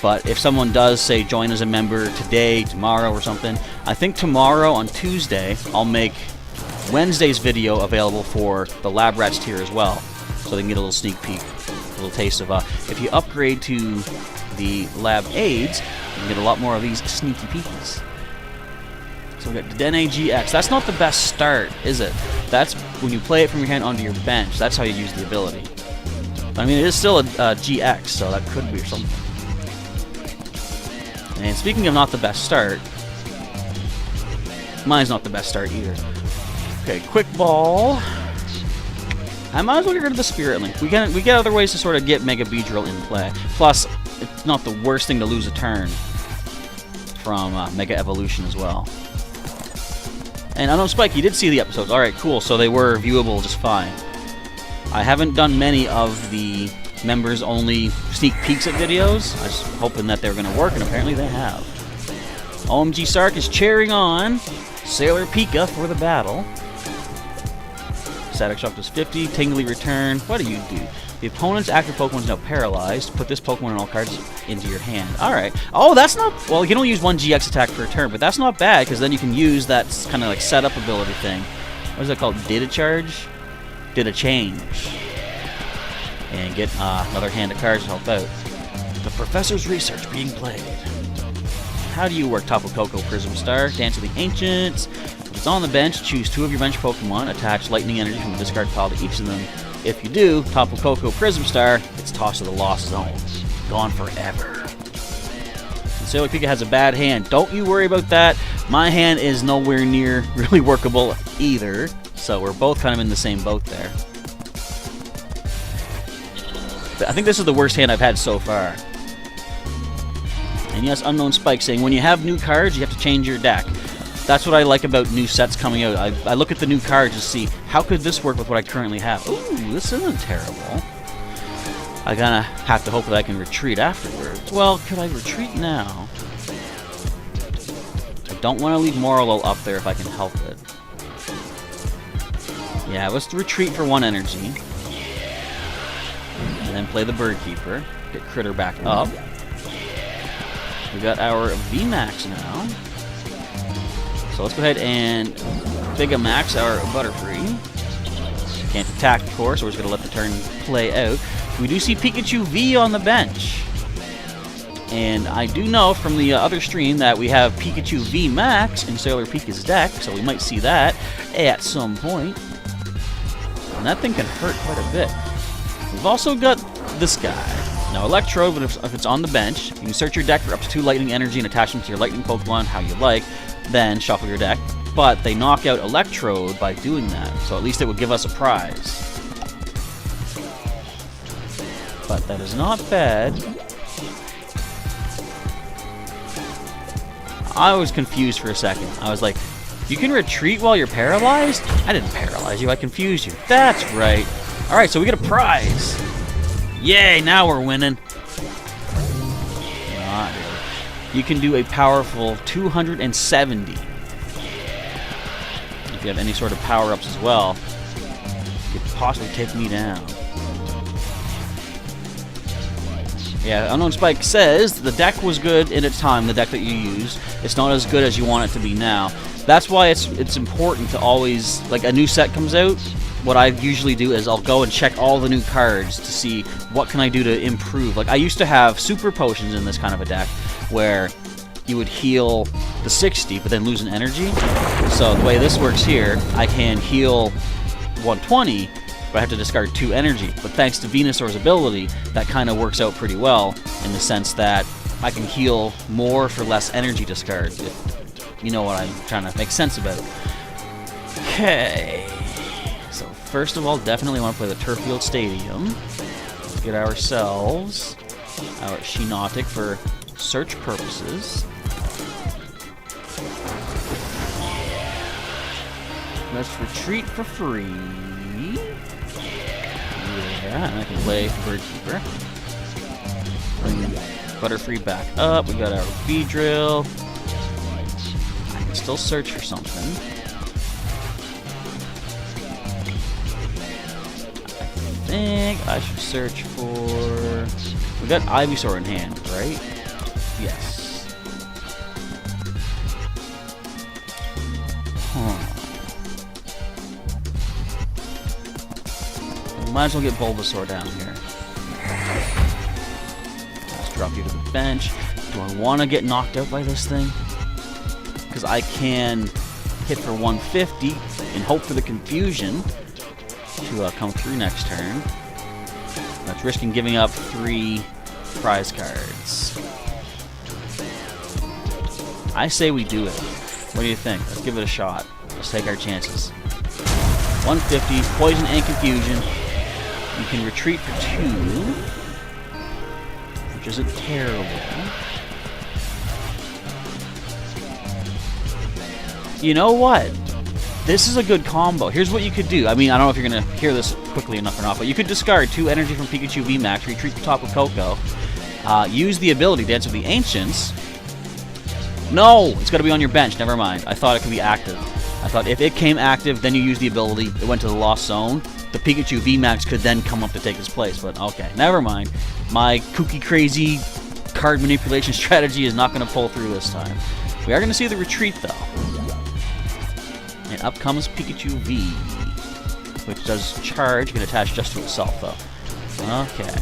but if someone does say join as a member today, tomorrow, or something, I think tomorrow on Tuesday I'll make Wednesday's video available for the lab rats tier as well, so they can get a little sneak peek, a little taste of if you upgrade to the lab aids, you can get a lot more of these sneaky peekies. So we got Dene GX. That's not the best start, is it? That's when you play it from your hand onto your bench. That's how you use the ability. I mean, it is still a GX, so that could be something. And speaking of not the best start, mine's not the best start either. Okay, Quick Ball. I might as well get rid of the Spirit Link. We get other ways to sort of get Mega Beedrill in play. Plus, it's not the worst thing to lose a turn from Mega Evolution as well. And I know, Spike, you did see the episodes. Alright, cool. So they were viewable just fine. I haven't done many of the members-only sneak peeks at videos. I was hoping that they were going to work, and apparently they have. OMG Sark is cheering on Sailor Pika for the battle. Static Shock does 50. Tingly Return. What do you do? The opponent's active Pokemon is now paralyzed. Put this Pokemon and all cards into your hand. Alright. Oh, that's not... Well, you can only use one GX attack per turn, but that's not bad, because then you can use that kind of like setup ability thing. What is that called? Data Charge? Data Change. And get another hand of cards to help out. The Professor's Research being played. How do you work Tapu Koko Prism Star? Dance of the Ancients. If it's on the bench, choose 2 of your bench Pokemon. Attach Lightning Energy from the discard pile to each of them. If you do, Tapu Koko Prism Star, it's tossed to the Lost Zone. Gone forever. And Sailor Pika has a bad hand. Don't you worry about that. My hand is nowhere near really workable either. So we're both kind of in the same boat there. I think this is the worst hand I've had so far. And yes, Unknown Spike saying, when you have new cards, you have to change your deck. That's what I like about new sets coming out. I look at the new cards to see, how could this work with what I currently have? Ooh, this isn't terrible. I kind of have to hope that I can retreat afterwards. Well, could I retreat now? I don't want to leave Moralo up there if I can help it. Yeah, let's retreat for 1 energy. And then play the Bird Keeper. Get Critter back up. We got our VMAX now. So let's go ahead and Big Max our Butterfree. Can't attack, of course, so we're just going to let the turn play out. We do see Pikachu V on the bench. And I do know from the other stream that we have Pikachu V Max in Sailor Pika's deck, so we might see that at some point. And that thing can hurt quite a bit. We've also got this guy. Now, Electrode, if it's on the bench, you can search your deck for up to 2 lightning energy and attach them to your lightning Pokemon how you like, then shuffle your deck. But they knock out Electrode by doing that, so at least it would give us a prize. But that is not bad. I was confused for a second. I was like, you can retreat while you're paralyzed? I didn't paralyze you, I confused you. That's right. Alright, so we get a prize. Yay, now we're winning. Not really. You can do a powerful 270. If you have any sort of power-ups as well, you could possibly take me down. Yeah, Unknown Spike says the deck was good in its time, the deck that you used. It's not as good as you want it to be now. That's why it's important to always, like a new set comes out, what I usually do is I'll go and check all the new cards to see what can I do to improve. Like I used to have super potions in this kind of a deck where you would heal the 60 but then lose an energy. So the way this works here, I can heal 120 but I have to discard 2 energy. But thanks to Venusaur's ability, that kind of works out pretty well in the sense that I can heal more for less energy discard. If you know what I'm trying to make sense about. Okay. So first of all, definitely want to play the Turffield Stadium. Let's get ourselves our Shinotic for search purposes. Let's retreat for free. Yeah, and I can play Birdkeeper. Bring Butterfree back up. We got our Beedrill. I can still search for something. I think I should search for... We got Ivysaur in hand, right? Yes. We might as well get Bulbasaur down here. Let's drop you to the bench. Do I want to get knocked out by this thing? Because I can hit for 150 and hope for the confusion to come through next turn. That's risking giving up 3 prize cards. I say we do it. What do you think? Let's give it a shot. Let's take our chances. 150, poison and confusion. You can retreat for 2, which isn't terrible. You know what? This is a good combo. Here's what you could do. I mean, I don't know if you're going to hear this quickly enough or not, but you could discard 2 energy from Pikachu VMAX, retreat to top of Coco, use the ability Dance with the Ancients. No! It's got to be on your bench. Never mind. I thought it could be active. I thought if it came active, then you use the ability, it went to the Lost Zone, the Pikachu VMAX could then come up to take its place. But okay, never mind. My kooky crazy card manipulation strategy is not going to pull through this time. We are going to see the retreat, though. And up comes Pikachu V, which does charge. You can attach just to itself, though. Okay.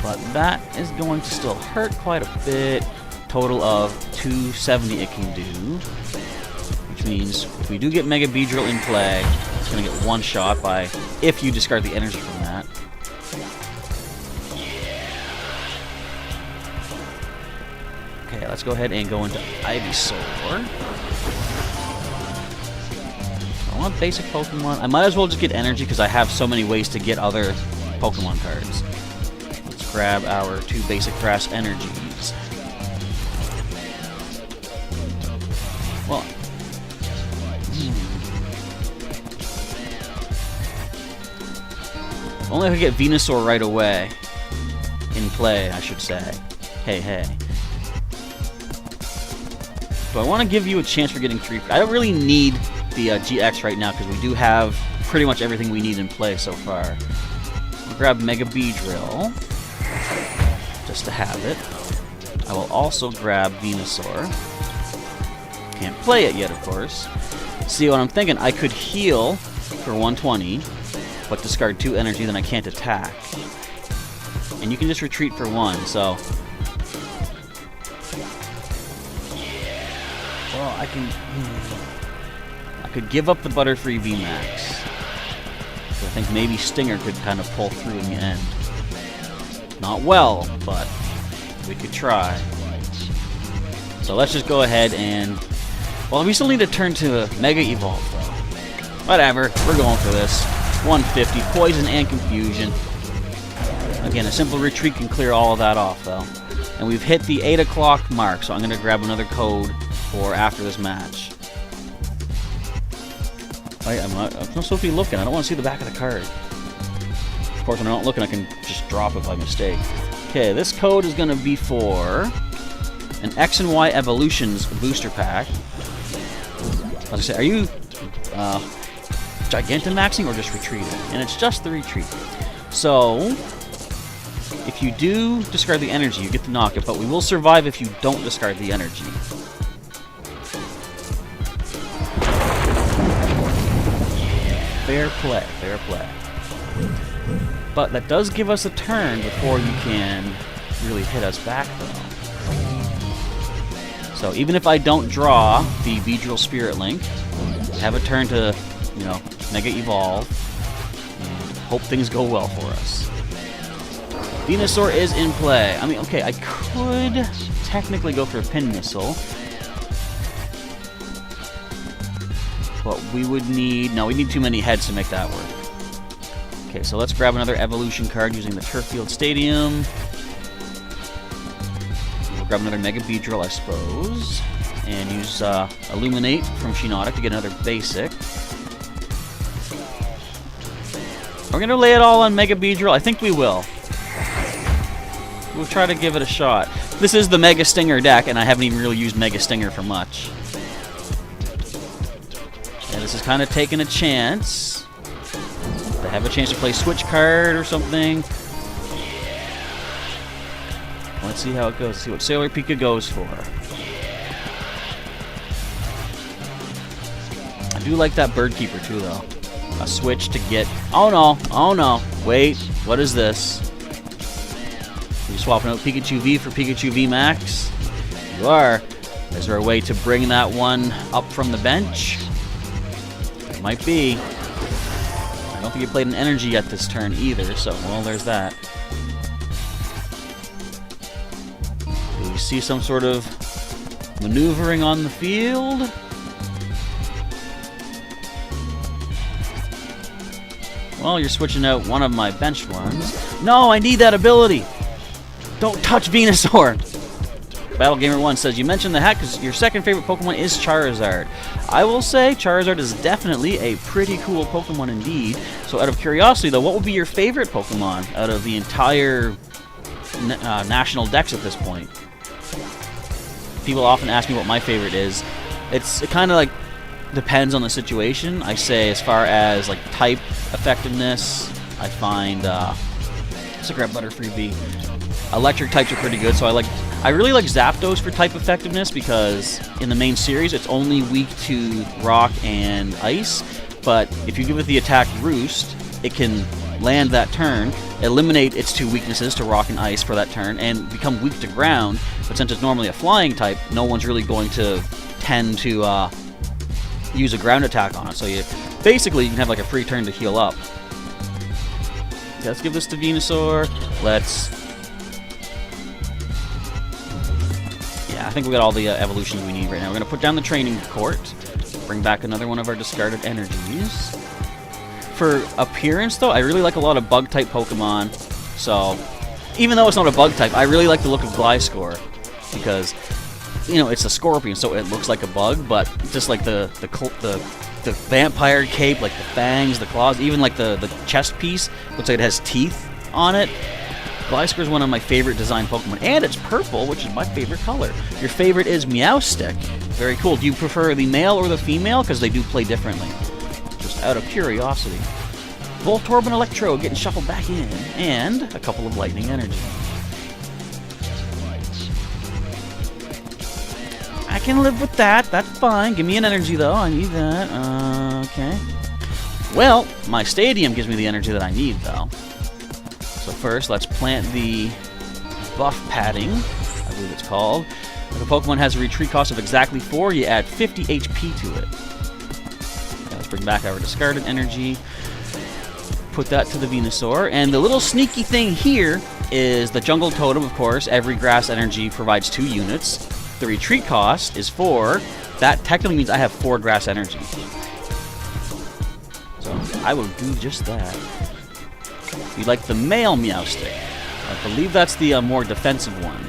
But that is going to still hurt quite a bit. Total of 270 it can do. Which means if we do get Mega Beedrill in play, it's going to get one shot by if you discard the energy from that. Okay, let's go ahead and go into Ivysaur. I want basic Pokemon. I might as well just get energy because I have so many ways to get other Pokemon cards. Let's grab our 2 basic grass energies. Well, if only I could get Venusaur right away. In play, I should say. Hey, hey. Do I want to give you a chance for getting 3? I don't really need the GX right now because we do have pretty much everything we need in play so far. I'll grab Mega Beedrill just to have it. I will also grab Venusaur. Can't play it yet, of course. See what I'm thinking? I could heal for 120, but discard 2 energy, then I can't attack. And you can just retreat for 1, so... Well, I could give up the Butterfree VMAX. So I think maybe Stinger could kind of pull through in the end. Not well, but we could try. So let's just go ahead and... Well, we still need to turn to a Mega Evolve, though. Whatever, we're going for this. 150, Poison and Confusion. Again, a simple retreat can clear all of that off, though. And we've hit the 8 o'clock mark, so I'm going to grab another code for after this match. I'm not supposed to be looking. I don't want to see the back of the card. Of course, when I'm not looking, I can just drop it by mistake. Okay, this code is going to be for an X and Y Evolutions booster pack. As I say, are you Gigantamaxing or just retreating? And it's just the retreat. So, if you do discard the energy, you get to knock it, but we will survive if you don't discard the energy. Fair play, fair play. But that does give us a turn before you can really hit us back, though. So even if I don't draw the Beedrill Spirit Link, have a turn to, you know, Mega Evolve, and hope things go well for us. Venusaur is in play. I mean, okay, I could technically go for a Pin Missile. But we would need... No, we need too many heads to make that work. Okay, so let's grab another evolution card using the Turf Field Stadium. We'll grab another Mega Beedrill, I suppose. And use Illuminate from Shiinotic to get another basic. We're going to lay it all on Mega Beedrill. I think we will. We'll try to give it a shot. This is the Mega Stinger deck, and I haven't even really used Mega Stinger for much. And this is kind of taking a chance to have a chance to play Switch card or something. Let's see how it goes. Let's see what Sailor Pika goes for. I do like that Bird Keeper too, though. A switch to get... Oh no! Oh no! Wait, what is this? Are you swapping out Pikachu V for Pikachu V Max? You are. Is there a way to bring that one up from the bench? It might be. I don't think you played an energy yet this turn either, so, well, there's that. Do we see some sort of maneuvering on the field? Well, you're switching out one of my bench ones. No, I need that ability! Don't touch Venusaur! BattleGamer1 says, you mentioned the hat because your second favorite Pokemon is Charizard. I will say Charizard is definitely a pretty cool Pokemon indeed. So out of curiosity, though, what would be your favorite Pokemon out of the entire national decks at this point? People often ask me what my favorite is. It kind of like depends on the situation. I say as far as like type effectiveness, I find let's grab Butterfree V. Electric types are pretty good, so I really like Zapdos for type effectiveness because in the main series it's only weak to rock and ice, but if you give it the attack Roost, it can land that turn, eliminate its 2 weaknesses to rock and ice for that turn, and become weak to ground, but since it's normally a flying type, no one's really going to tend to use a ground attack on it, so you can have like a free turn to heal up. Okay, let's give this to Venusaur. I think we got all the evolutions we need right now. We're going to put down the training court, bring back another one of our discarded energies. For appearance, though, I really like a lot of bug-type Pokemon. So, even though it's not a bug type, I really like the look of Gliscor because, you know, it's a scorpion, so it looks like a bug, but just like the vampire cape, like the fangs, the claws, even like the chest piece looks like it has teeth on it. Gliscor is one of my favorite design Pokemon, and it's purple, which is my favorite color. Your favorite is Meowstic. Very cool. Do you prefer the male or the female? Because they do play differently. Just out of curiosity. Voltorb and Electro getting shuffled back in, and a couple of Lightning Energy. I can live with that. That's fine. Give me an energy, though. I need that. Okay. Well, my stadium gives me the energy that I need, though. So first, let's plant the buff padding, I believe it's called. If a Pokemon has a retreat cost of exactly 4, you add 50 HP to it. Okay, let's bring back our discarded energy. Put that to the Venusaur. And the little sneaky thing here is the Jungle Totem, of course. Every grass energy provides 2 units. The retreat cost is 4. That technically means I have 4 grass energy. So I will do just that. You like the male Meowstic. I believe that's the more defensive one.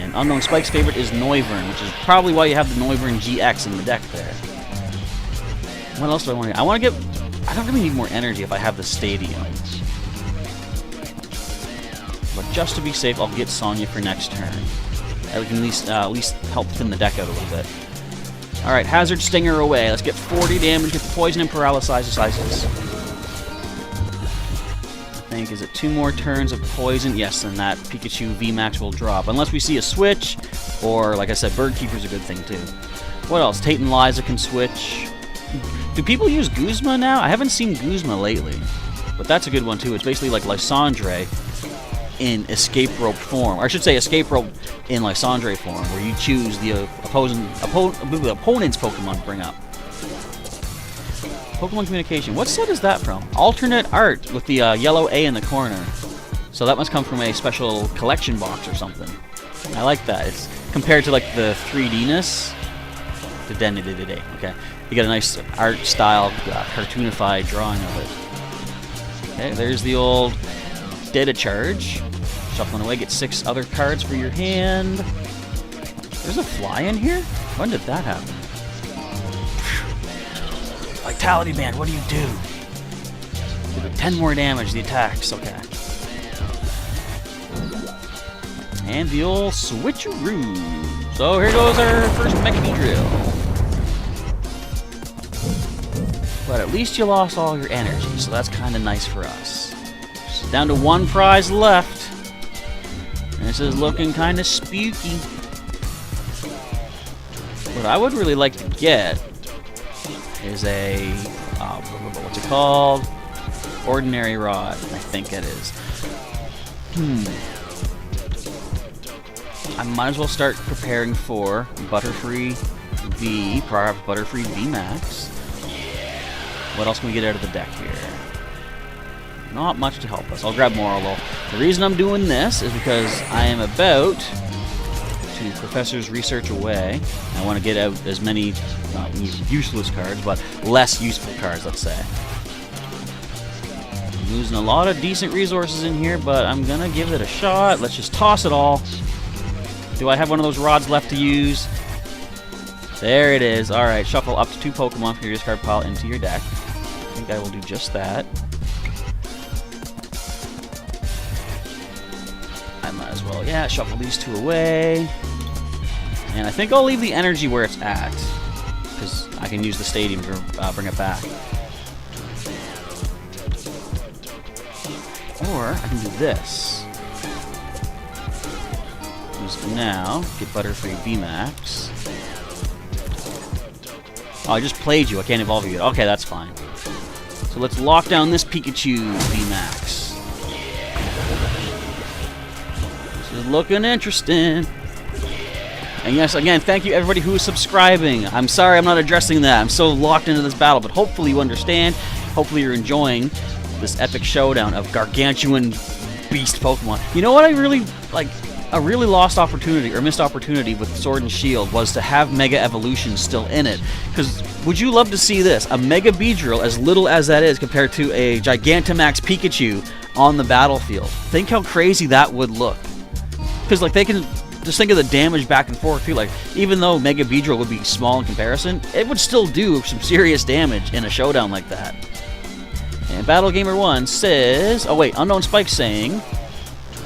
And Unknown Spike's favorite is Noivern, which is probably why you have the Noivern GX in the deck there. What else do I want to get? I don't really need more energy if I have the Stadium. But just to be safe, I'll get Sonya for next turn. That can at least help thin the deck out a little bit. Alright, Hazard Stinger away. Let's get 40 damage, get poison and paralyzes. I think, is it 2 more turns of poison? Yes, and that Pikachu VMAX will drop. Unless we see a switch, or, like I said, Bird Keeper's a good thing, too. What else? Tate and Liza can switch. Do people use Guzma now? I haven't seen Guzma lately. But that's a good one, too. It's basically like Lysandre in Escape Rope form. Or I should say Escape Rope in Lysandre form, where you choose the opponent's Pokemon to bring up. Pokemon Communication. What set is that from? Alternate art with the yellow A in the corner. So that must come from a special collection box or something. I like that. It's compared to like the 3D-ness. Okay. You got a nice art style, cartoonified drawing of it. Okay, there's the old Data Charge. Shuffling away, get 6 other cards for your hand. There's a fly in here? When did that happen? Vitality Band, what do you do? Give it 10 more damage, the attacks, okay. And the old switcheroo. So here goes our first Mega Drill. But at least you lost all your energy, so that's kind of nice for us. So down to 1 prize left. This is looking kind of spooky. What I would really like to get is a, what's it called? Ordinary Rod, I think it is. I might as well start preparing for Butterfree V, perhaps Butterfree VMAX. What else can we get out of the deck here? Not much to help us. I'll grab Moralo. The reason I'm doing this is because I am about to Professor's Research away. I want to get out as many, not useless cards, but less useful cards, let's say. I'm losing a lot of decent resources in here, but I'm going to give it a shot. Let's just toss it all. Do I have one of those rods left to use? There it is. Alright, shuffle up to 2 Pokemon from your discard pile into your deck. I think I will do just that. I might as well, yeah, shuffle these 2 away. And I think I'll leave the energy where it's at, because I can use the stadium to bring it back. Or I can do this. Use it now, get Butterfree VMAX. Oh, I just played you. I can't evolve you yet. Okay, that's fine. So let's lock down this Pikachu VMAX. This is looking interesting. And yes, again, thank you everybody who is subscribing. I'm sorry I'm not addressing that. I'm so locked into this battle, but hopefully you understand. Hopefully you're enjoying this epic showdown of gargantuan beast Pokemon. You know what I really like? A really lost opportunity, or missed opportunity with Sword and Shield was to have Mega Evolution still in it. Because would you love to see this? A Mega Beedrill, as little as that is, compared to a Gigantamax Pikachu on the battlefield. Think how crazy that would look. Because like they can just think of the damage back and forth too. Like even though Mega Beedrill would be small in comparison, it would still do some serious damage in a showdown like that. And Battle Gamer 1 says, oh wait, Unknown Spike saying,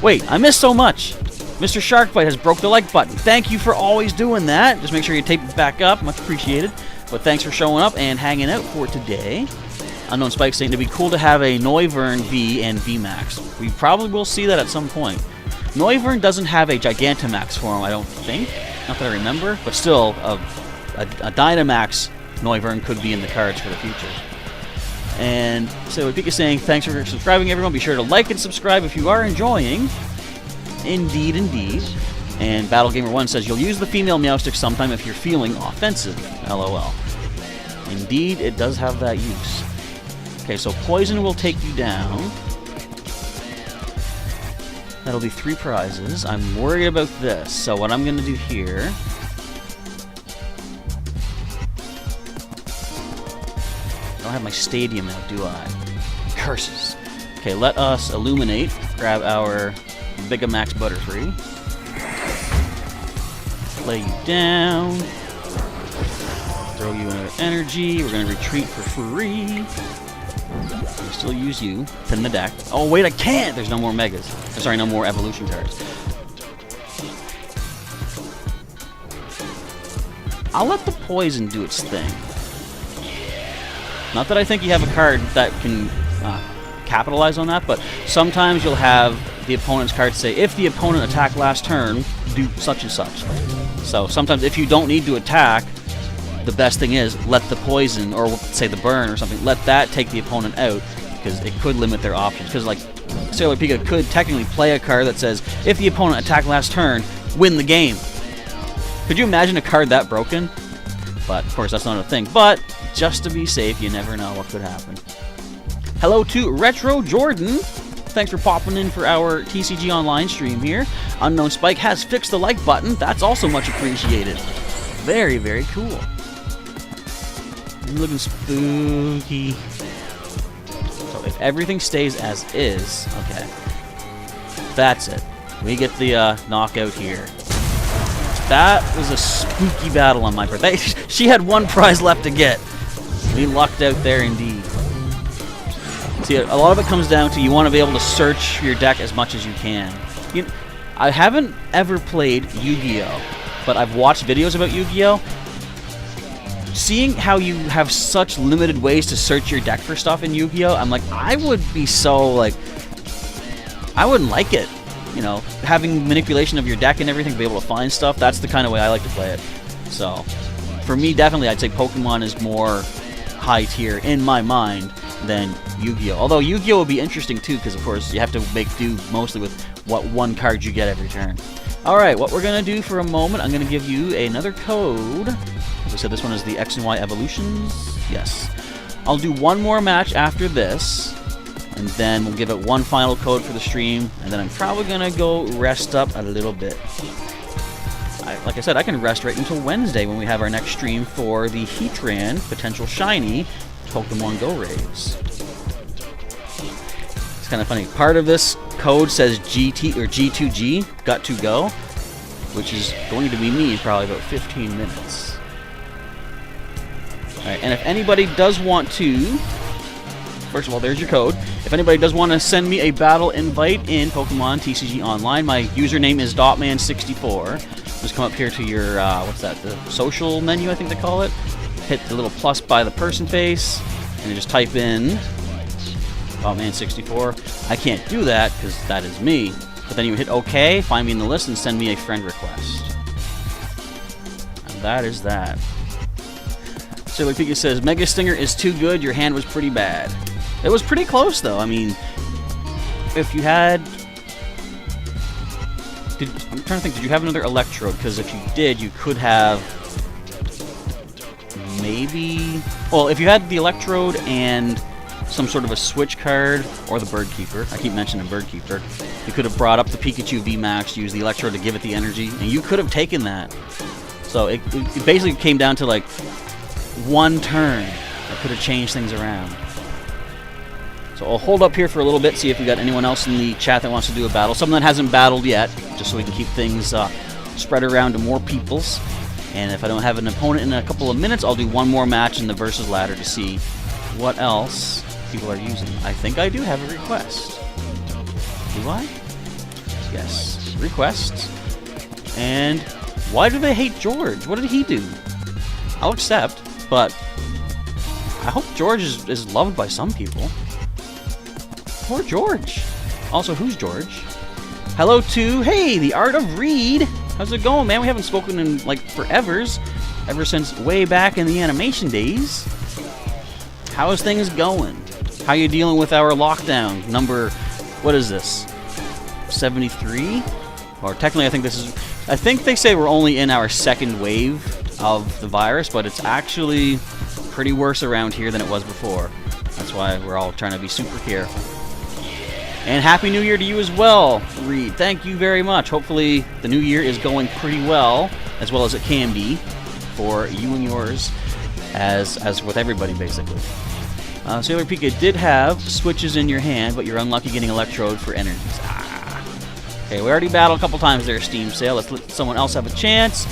wait, I missed so much. Mr. Sharkbite has broke the like button. Thank you for always doing that. Just make sure you tape it back up. Much appreciated. But thanks for showing up and hanging out for today. Unknown Spike saying it'd be cool to have a Noivern V and VMAX. We probably will see that at some point. Noivern doesn't have a Gigantamax form, I don't think. Not that I remember, but still, a Dynamax Noivern could be in the cards for the future. And so Pika is saying, thanks for subscribing, everyone. Be sure to like and subscribe if you are enjoying. Indeed, indeed. And BattleGamer1 says, you'll use the female Meowstic sometime if you're feeling offensive. LOL. Indeed, it does have that use. Okay, so Poison will take you down. That'll be 3 prizes. I'm worried about this. So what I'm going to do here... I don't have my stadium now, do I? Curses. Okay, let us illuminate. Grab our Gigamax Butterfree. Lay you down. Throw you another energy. We're going to retreat for free. I'll still use you. Pin the deck. Oh, wait, I can't! There's no more Megas. Sorry, no more Evolution cards. I'll let the Poison do its thing. Not that I think you have a card that can capitalize on that, but sometimes you'll have the opponent's card say, if the opponent attacked last turn, do such and such. So sometimes if you don't need to attack, the best thing is let the Poison, or say the Burn or something, let that take the opponent out, because it could limit their options. Because like, Sailor Pika could technically play a card that says, if the opponent attacked last turn, win the game. Could you imagine a card that broken? But, of course, that's not a thing. But, just to be safe, you never know what could happen. Hello to Retro Jordan. Thanks for popping in for our TCG Online stream here. Unknown Spike has fixed the like button. That's also much appreciated. Very, very cool. Looking spooky. So, if everything stays as is, okay. That's it. We get the knockout here. That was a spooky battle on my part. She had 1 prize left to get. We lucked out there indeed. See, a lot of it comes down to you want to be able to search your deck as much as you can. I haven't ever played Yu-Gi-Oh, but I've watched videos about Yu-Gi-Oh. Seeing how you have such limited ways to search your deck for stuff in Yu-Gi-Oh, I'm like, I would be so, like, I wouldn't like it. You know, having manipulation of your deck and everything to be able to find stuff, that's the kind of way I like to play it. So, for me, definitely, I'd say Pokemon is more high tier in my mind than Yu-Gi-Oh! Although Yu-Gi-Oh! Would be interesting too, because of course you have to make do mostly with what 1 card you get every turn. Alright, what we're going to do for a moment, I'm going to give you another code. As I said, this one is the X and Y Evolutions. Yes. I'll do 1 more match after this. And then we'll give it 1 final code for the stream, and then I'm probably going to go rest up a little bit. Like I said, I can rest right until Wednesday when we have our next stream for the Heatran potential shiny Pokemon Go raids. It's kind of funny. Part of this code says GT or G2G, got to go, which is going to be me in probably about 15 minutes. Alright, and if anybody does want to... First of all, there's your code. If anybody does want to send me a battle invite in Pokemon TCG Online, my username is Dotman64. Just come up here to your, what's that, the social menu, I think they call it. Hit the little plus by the person face, and you just type in Dotman64. I can't do that, because that is me. But then you hit OK, find me in the list, and send me a friend request. And that is that. So like Pika says, Mega Stinger is too good, your hand was pretty bad. It was pretty close, though. I mean, if you had... I'm trying to think, did you have another Electrode? Because if you did, you could have... Maybe... Well, if you had the Electrode and some sort of a Switch card, or the Bird Keeper, I keep mentioning Bird Keeper, you could have brought up the Pikachu VMAX, used the Electrode to give it the energy, and you could have taken that. So it basically came down to, like, 1 turn that could have changed things around. So I'll hold up here for a little bit, see if we got anyone else in the chat that wants to do a battle. Someone that hasn't battled yet, just so we can keep things spread around to more peoples. And if I don't have an opponent in a couple of minutes, I'll do 1 more match in the versus ladder to see what else people are using. I think I do have a request. Do I? Yes. Requests. And why do they hate George? What did he do? I'll accept, but I hope George is loved by some people. Poor George. Also, who's George? Hello to, hey, the Art of Reed. How's it going, man? We haven't spoken in, like, forevers. Ever since way back in the animation days. How's things going? How you dealing with our lockdown? Number, what is this? 73? Or technically, I think they say we're only in our second wave of the virus, but it's actually pretty worse around here than it was before. That's why we're all trying to be super careful. And Happy New Year to you as well, Reed. Thank you very much. Hopefully the new year is going pretty well as it can be for you and yours, as with everybody, basically. Sailor Pika did have switches in your hand, but you're unlucky getting Electrode for energies. Okay, we already battled a couple times there, Steam Sale. Let's let someone else have a chance.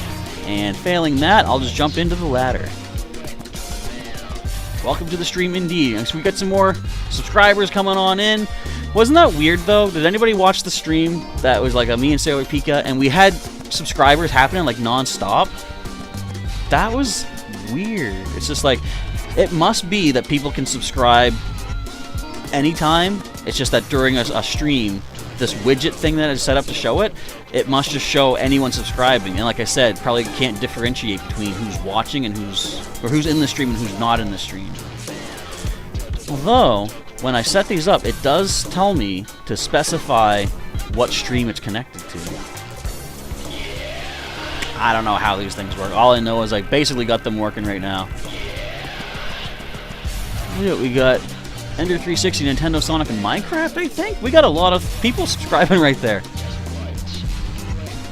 And failing that, I'll just jump into the ladder. Welcome to the stream, indeed. So we got some more subscribers coming on in. Wasn't that weird, though? Did anybody watch the stream that was like me and Sailor Pika, and we had subscribers happening like non-stop? That was weird. It's just like, it must be that people can subscribe anytime. It's just that during a stream, this widget thing that is set up to show it, it must just show anyone subscribing. And like I said, probably can't differentiate between who's watching and who's in the stream and who's not in the stream. Although, when I set these up, it does tell me to specify what stream it's connected to. I don't know how these things work. All I know is I basically got them working right now. We got Ender 360, Nintendo, Sonic, and Minecraft, I think? We got a lot of people subscribing right there.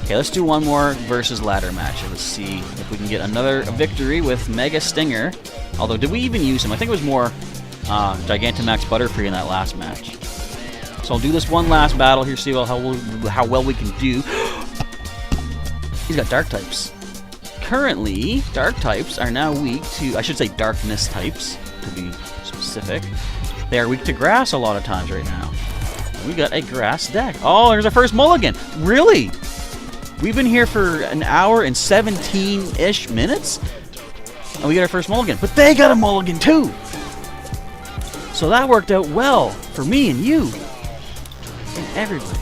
Okay, let's do one more versus ladder match. Let's see if we can get another victory with Mega Stinger. Although, did we even use him? I think it was more Gigantamax Butterfree in that last match. So I'll do this one last battle here, see how well we can do. He's got Dark types. Currently, Dark types are now weak to, I should say Darkness types, to be specific. They are weak to Grass a lot of times right now. We got a Grass deck. Oh, there's our first mulligan. Really? We've been here for an hour and 17-ish minutes? And we got our first mulligan. But they got a mulligan too! So that worked out well for me and you. And everybody.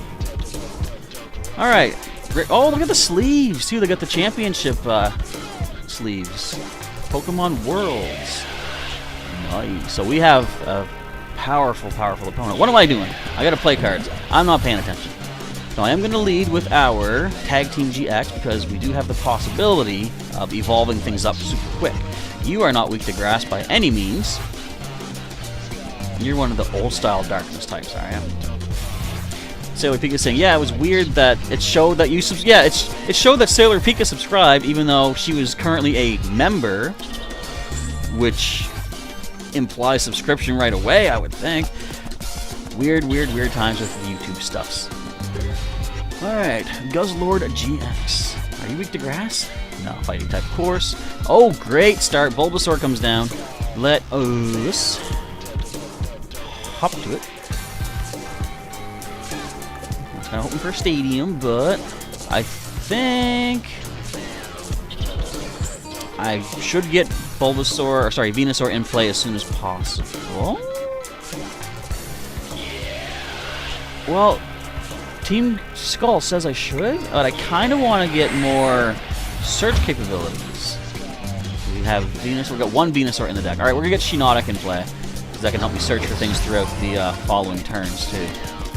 Alright. Oh, look at the sleeves too. They got the championship sleeves. Pokemon Worlds. Nice. So we have a powerful opponent. What am I doing? I gotta play cards. I'm not paying attention. So I am going to lead with our Tag Team GX because we do have the possibility of evolving things up super quick. You are not weak to Grass by any means. You're one of the old-style Darkness types, I am. Sailor Pika saying, yeah, it was weird that it showed that you it showed that Sailor Pika subscribed even though she was currently a member, which implies subscription right away, I would think. Weird times with YouTube stuffs. Alright, Guzzlord GX. Are you weak to Grass? No, fighting type, of course. Oh, great start. Bulbasaur comes down. Let us hop to it. I was kind of hoping for a stadium, but I think I should get Venusaur in play as soon as possible. Well, Team Skull says I should, but I kind of want to get more search capabilities. We have Venusaur. We've got one Venusaur in the deck. All right, we're gonna get Shiinotic in play because that can help me search for things throughout the following turns too.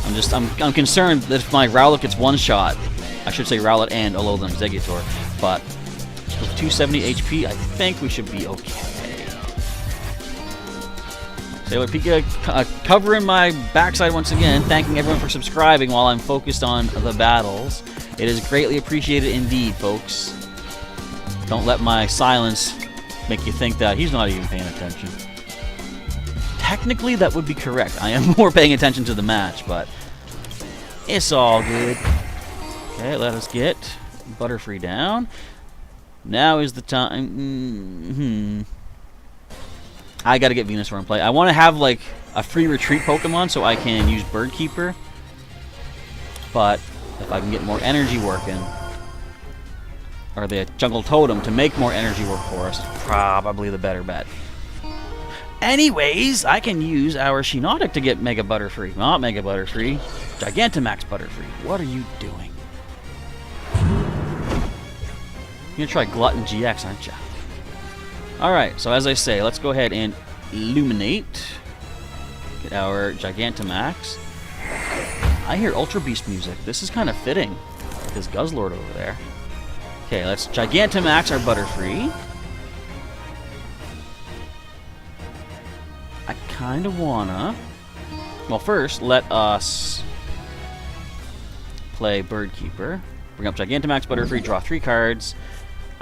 I'm concerned that if my Rowlet gets one shot, I should say Rowlet and Alolan Exeggutor, but with 270 HP, I think we should be okay. Sailor Pika covering my backside once again, thanking everyone for subscribing while I'm focused on the battles. It is greatly appreciated indeed, folks. Don't let my silence make you think that he's not even paying attention. Technically, that would be correct. I am more paying attention to the match, but it's all good. Okay, let us get Butterfree down. Now is the time. I gotta get Venusaur in play. I want to have like a free retreat Pokemon so I can use Bird Keeper. But if I can get more energy working, or the Jungle Totem to make more energy work for us, is probably the better bet. Anyways, I can use our Shiinotic to get Mega Butterfree. Not Mega Butterfree, Gigantamax Butterfree. What are you doing? You're gonna try Glutton GX, aren't you? Alright, so as I say, let's go ahead and illuminate. Get our Gigantamax. I hear Ultra Beast music. This is kind of fitting. This Guzzlord over there. Okay, let's Gigantamax our Butterfree. I kind of wanna... Well, first, let us play Birdkeeper. Bring up Gigantamax, Butterfree, draw 3 cards.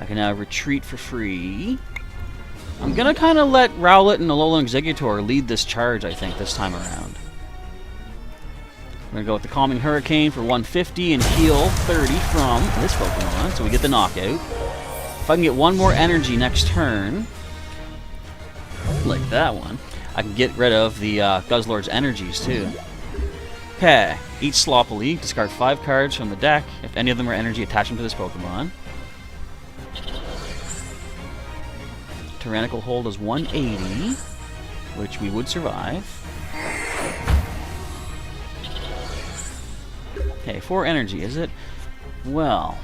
I can now retreat for free. I'm gonna kind of let Rowlet and Alolan Exeggutor lead this charge, I think, this time around. I'm gonna go with the Calming Hurricane for 150 and heal 30 from this Pokemon, so we get the knockout. If I can get one more energy next turn, like that one, I can get rid of the Guzzlord's energies too. Okay, eat sloppily, discard 5 cards from the deck. If any of them are energy, attach them to this Pokemon. Tyrannical Hold is 180, which we would survive. Okay, 4 energy, is it? Well,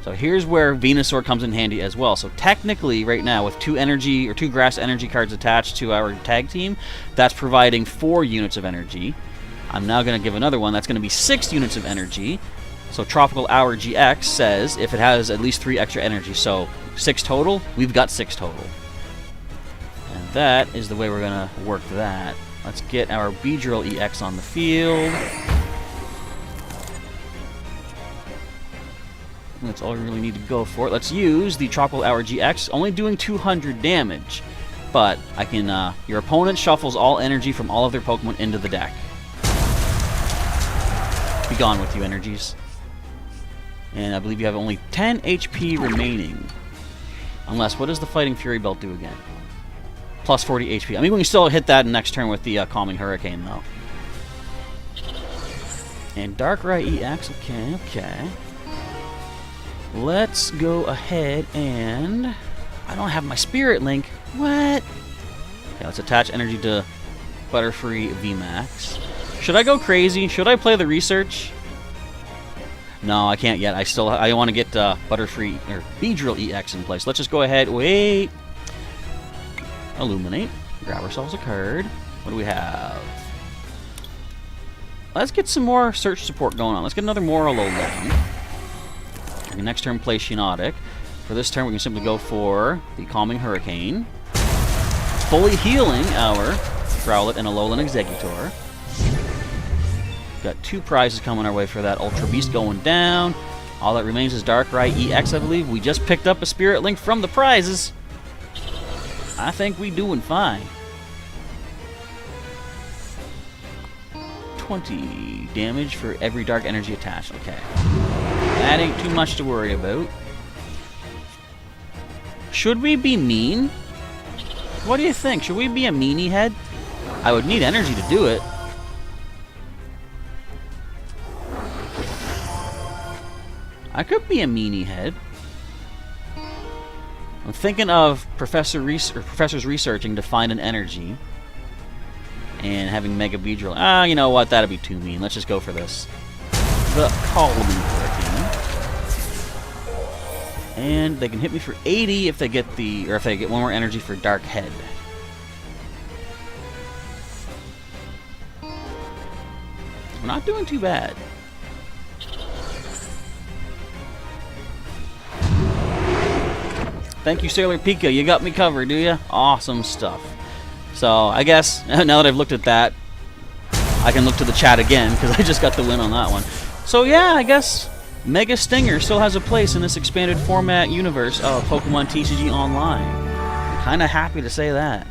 so here's where Venusaur comes in handy as well. So technically, right now, with 2 energy or 2 grass energy cards attached to our tag team, that's providing 4 units of energy. I'm now going to give another one that's going to be 6 units of energy. So Tropical Hour GX says if it has at least 3 extra energy. So 6 total, we've got 6 total. And that is the way we're going to work that. Let's get our Beedrill EX on the field. That's all we really need to go for. Let's use the Tropical Hour GX, only doing 200 damage. But I can, your opponent shuffles all energy from all of their Pokemon into the deck. Be gone with you, energies. And I believe you have only 10 HP remaining. Unless, what does the Fighting Fury Belt do again? Plus 40 HP. I mean, we can still hit that next turn with the Calming Hurricane, though. And Darkrai EX, okay. Let's go ahead and... I don't have my Spirit Link. What? Okay, let's attach energy to Butterfree VMAX. Should I go crazy? Should I play the research? No, I can't yet. I want to get Butterfree or Beedrill EX in place. Let's just go ahead. Wait. Illuminate. Grab ourselves a card. What do we have? Let's get some more search support going on. Let's get another Moral down. Next turn, play Shiinotic. For this turn, we can simply go for the Calming Hurricane. Fully healing our Rowlet and Alolan Exeggutor. Got 2 prizes coming our way for that. Ultra Beast going down. All that remains is Darkrai EX, I believe. We just picked up a Spirit Link from the prizes. I think we doing fine. 20 damage for every dark energy attached. Okay. That ain't too much to worry about. Should we be mean? What do you think? Should we be a meanie head? I would need energy to do it. I could be a meanie head. I'm thinking of professors researching to find an energy and having Mega Beedrill. Ah, you know what? That'd be too mean. Let's just go for this. The Calming Hurricane. And they can hit me for 80 if they get if they get 1 more energy for Dark Head. We're not doing too bad. Thank you, Sailor Pika. You got me covered, do you? Awesome stuff. So, I guess, now that I've looked at that, I can look to the chat again, because I just got the win on that one. So, yeah, I guess Mega Stinger still has a place in this expanded format universe of Pokemon TCG Online. I'm kind of happy to say that.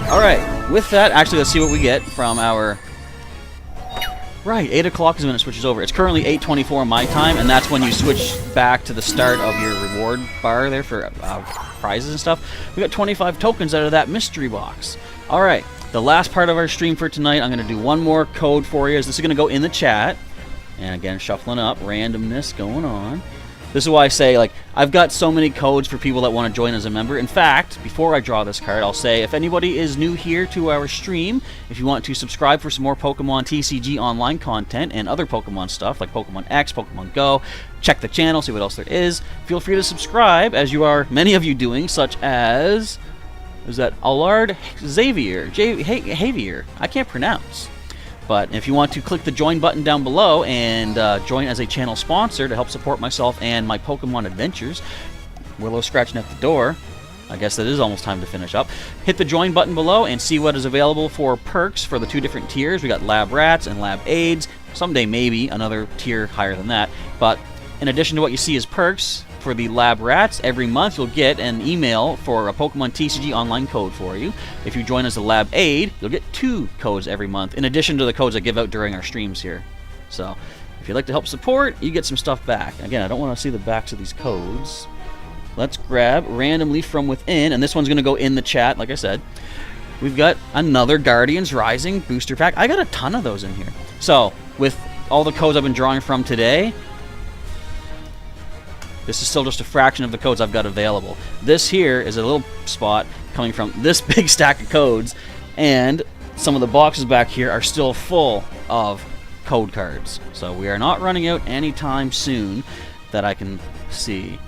Alright, with that, actually, let's see what we get from our... Right, 8 o'clock is when it switches over. It's currently 8:24 my time, and that's when you switch back to the start of your reward bar there for prizes and stuff. We got 25 tokens out of that mystery box. Alright, the last part of our stream for tonight, I'm going to do one more code for you. This is going to go in the chat. And again, shuffling up, randomness going on. This is why I say, like, I've got so many codes for people that want to join as a member. In fact, before I draw this card, I'll say if anybody is new here to our stream, if you want to subscribe for some more Pokemon TCG Online content and other Pokemon stuff like Pokemon X, Pokemon Go, check the channel, see what else there is. Feel free to subscribe, as you are many of you doing, such as, is that Allard Xavier? Javier? I can't pronounce. But if you want to click the join button down below and join as a channel sponsor to help support myself and my Pokemon adventures, Willow scratching at the door. I guess it is almost time to finish up. Hit the join button below and see what is available for perks for the 2 different tiers. We got Lab Rats and Lab Aids. Someday maybe another tier higher than that. But in addition to what you see as perks, for the Lab Rats, every month you'll get an email for a Pokemon TCG Online code for you. If you join as a Lab Aid, you'll get 2 codes every month, in addition to the codes I give out during our streams here. So, if you'd like to help support, you get some stuff back. Again, I don't want to see the backs of these codes. Let's grab randomly from within, and this one's going to go in the chat, like I said. We've got another Guardians Rising booster pack. I got a ton of those in here. So, with all the codes I've been drawing from today, this is still just a fraction of the codes I've got available. This here is a little spot coming from this big stack of codes, and some of the boxes back here are still full of code cards. So we are not running out anytime soon that I can see.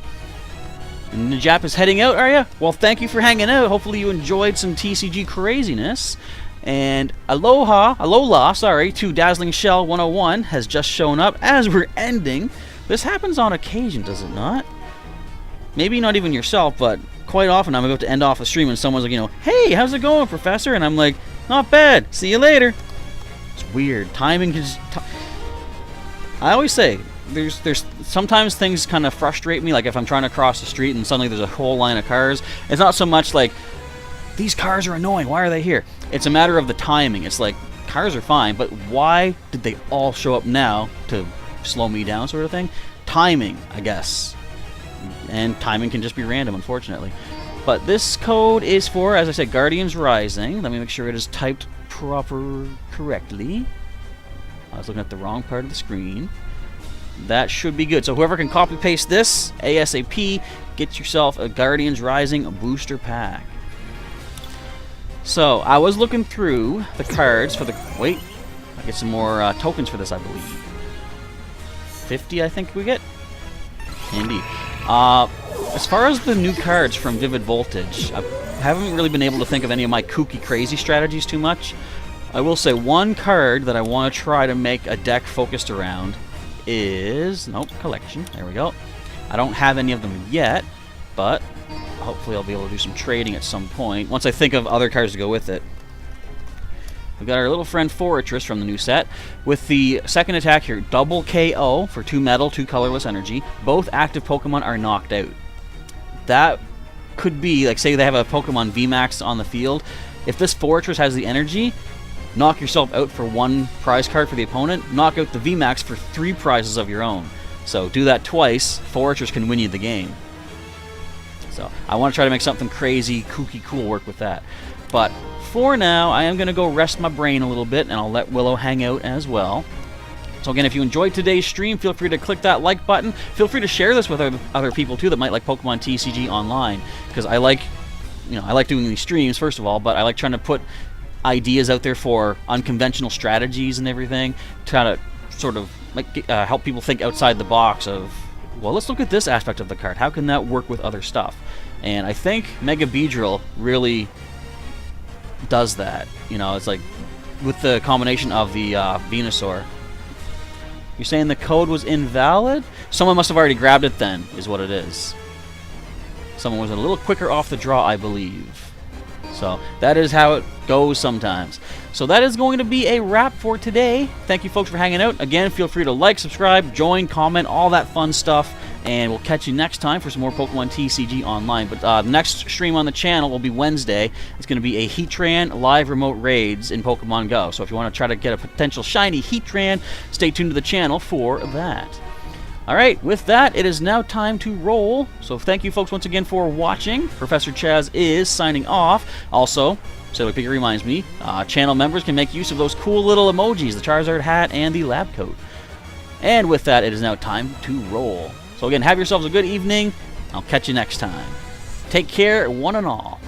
And Najap is heading out, are you? Well, thank you for hanging out. Hopefully you enjoyed some TCG craziness. And Alola, sorry, to Dazzling Shell 101 has just shown up as we're ending. This happens on occasion, does it not? Maybe not even yourself, but quite often I'm about to end off a stream and someone's like, you know, hey, how's it going, Professor? And I'm like, not bad. See you later. It's weird. Timing can just... I always say, there's sometimes things kind of frustrate me, like if I'm trying to cross the street and suddenly there's a whole line of cars. It's not so much like, these cars are annoying, why are they here? It's a matter of the timing. It's like, cars are fine, but why did they all show up now to slow me down, sort of thing? Timing, I guess. And timing can just be random, unfortunately. But this code is for, as I said, Guardians Rising. Let me make sure it is typed correctly. I was looking at the wrong part of the screen. That should be good. So whoever can copy paste this ASAP, get yourself a Guardians Rising booster pack. So I was looking through the cards for the... Wait, I get some more tokens for this, I believe. 50, I think we get. Indeed. As far as the new cards from Vivid Voltage, I haven't really been able to think of any of my kooky crazy strategies too much. I will say one card that I want to try to make a deck focused around is... Nope, collection. There we go. I don't have any of them yet, but hopefully I'll be able to do some trading at some point, once I think of other cards to go with it. We've got our little friend Fortress from the new set. With the second attack here, double KO for 2 metal, 2 colorless energy. Both active Pokemon are knocked out. That could be, like, say they have a Pokemon VMAX on the field. If this Fortress has the energy, knock yourself out for 1 prize card for the opponent. Knock out the VMAX for 3 prizes of your own. So do that twice, Fortress can win you the game. So I want to try to make something crazy, kooky, cool work with that. But for now, I am going to go rest my brain a little bit, and I'll let Willow hang out as well. So again, if you enjoyed today's stream, feel free to click that like button. Feel free to share this with other people too that might like Pokemon TCG Online, because I like doing these streams first of all, but I like trying to put ideas out there for unconventional strategies and everything, try to sort of help people think outside the box of, well, let's look at this aspect of the card. How can that work with other stuff? And I think Mega Beedrill really does that. You know, it's like with the combination of the Venusaur. You're saying the code was invalid? Someone must have already grabbed it then, is what it is. Someone was a little quicker off the draw, I believe. So that is how it goes sometimes. So that is going to be a wrap for today. Thank you folks for hanging out. Again, feel free to like, subscribe, join, comment, all that fun stuff. And we'll catch you next time for some more Pokemon TCG Online. But the next stream on the channel will be Wednesday. It's going to be a Heatran live remote raids in Pokemon Go. So if you want to try to get a potential shiny Heatran, stay tuned to the channel for that. Alright, with that, it is now time to roll. So thank you folks once again for watching. Professor Chaz is signing off. Also, Sailor Piggy reminds me, channel members can make use of those cool little emojis, the Charizard hat and the lab coat. And with that, it is now time to roll. So again, have yourselves a good evening. I'll catch you next time. Take care, one and all.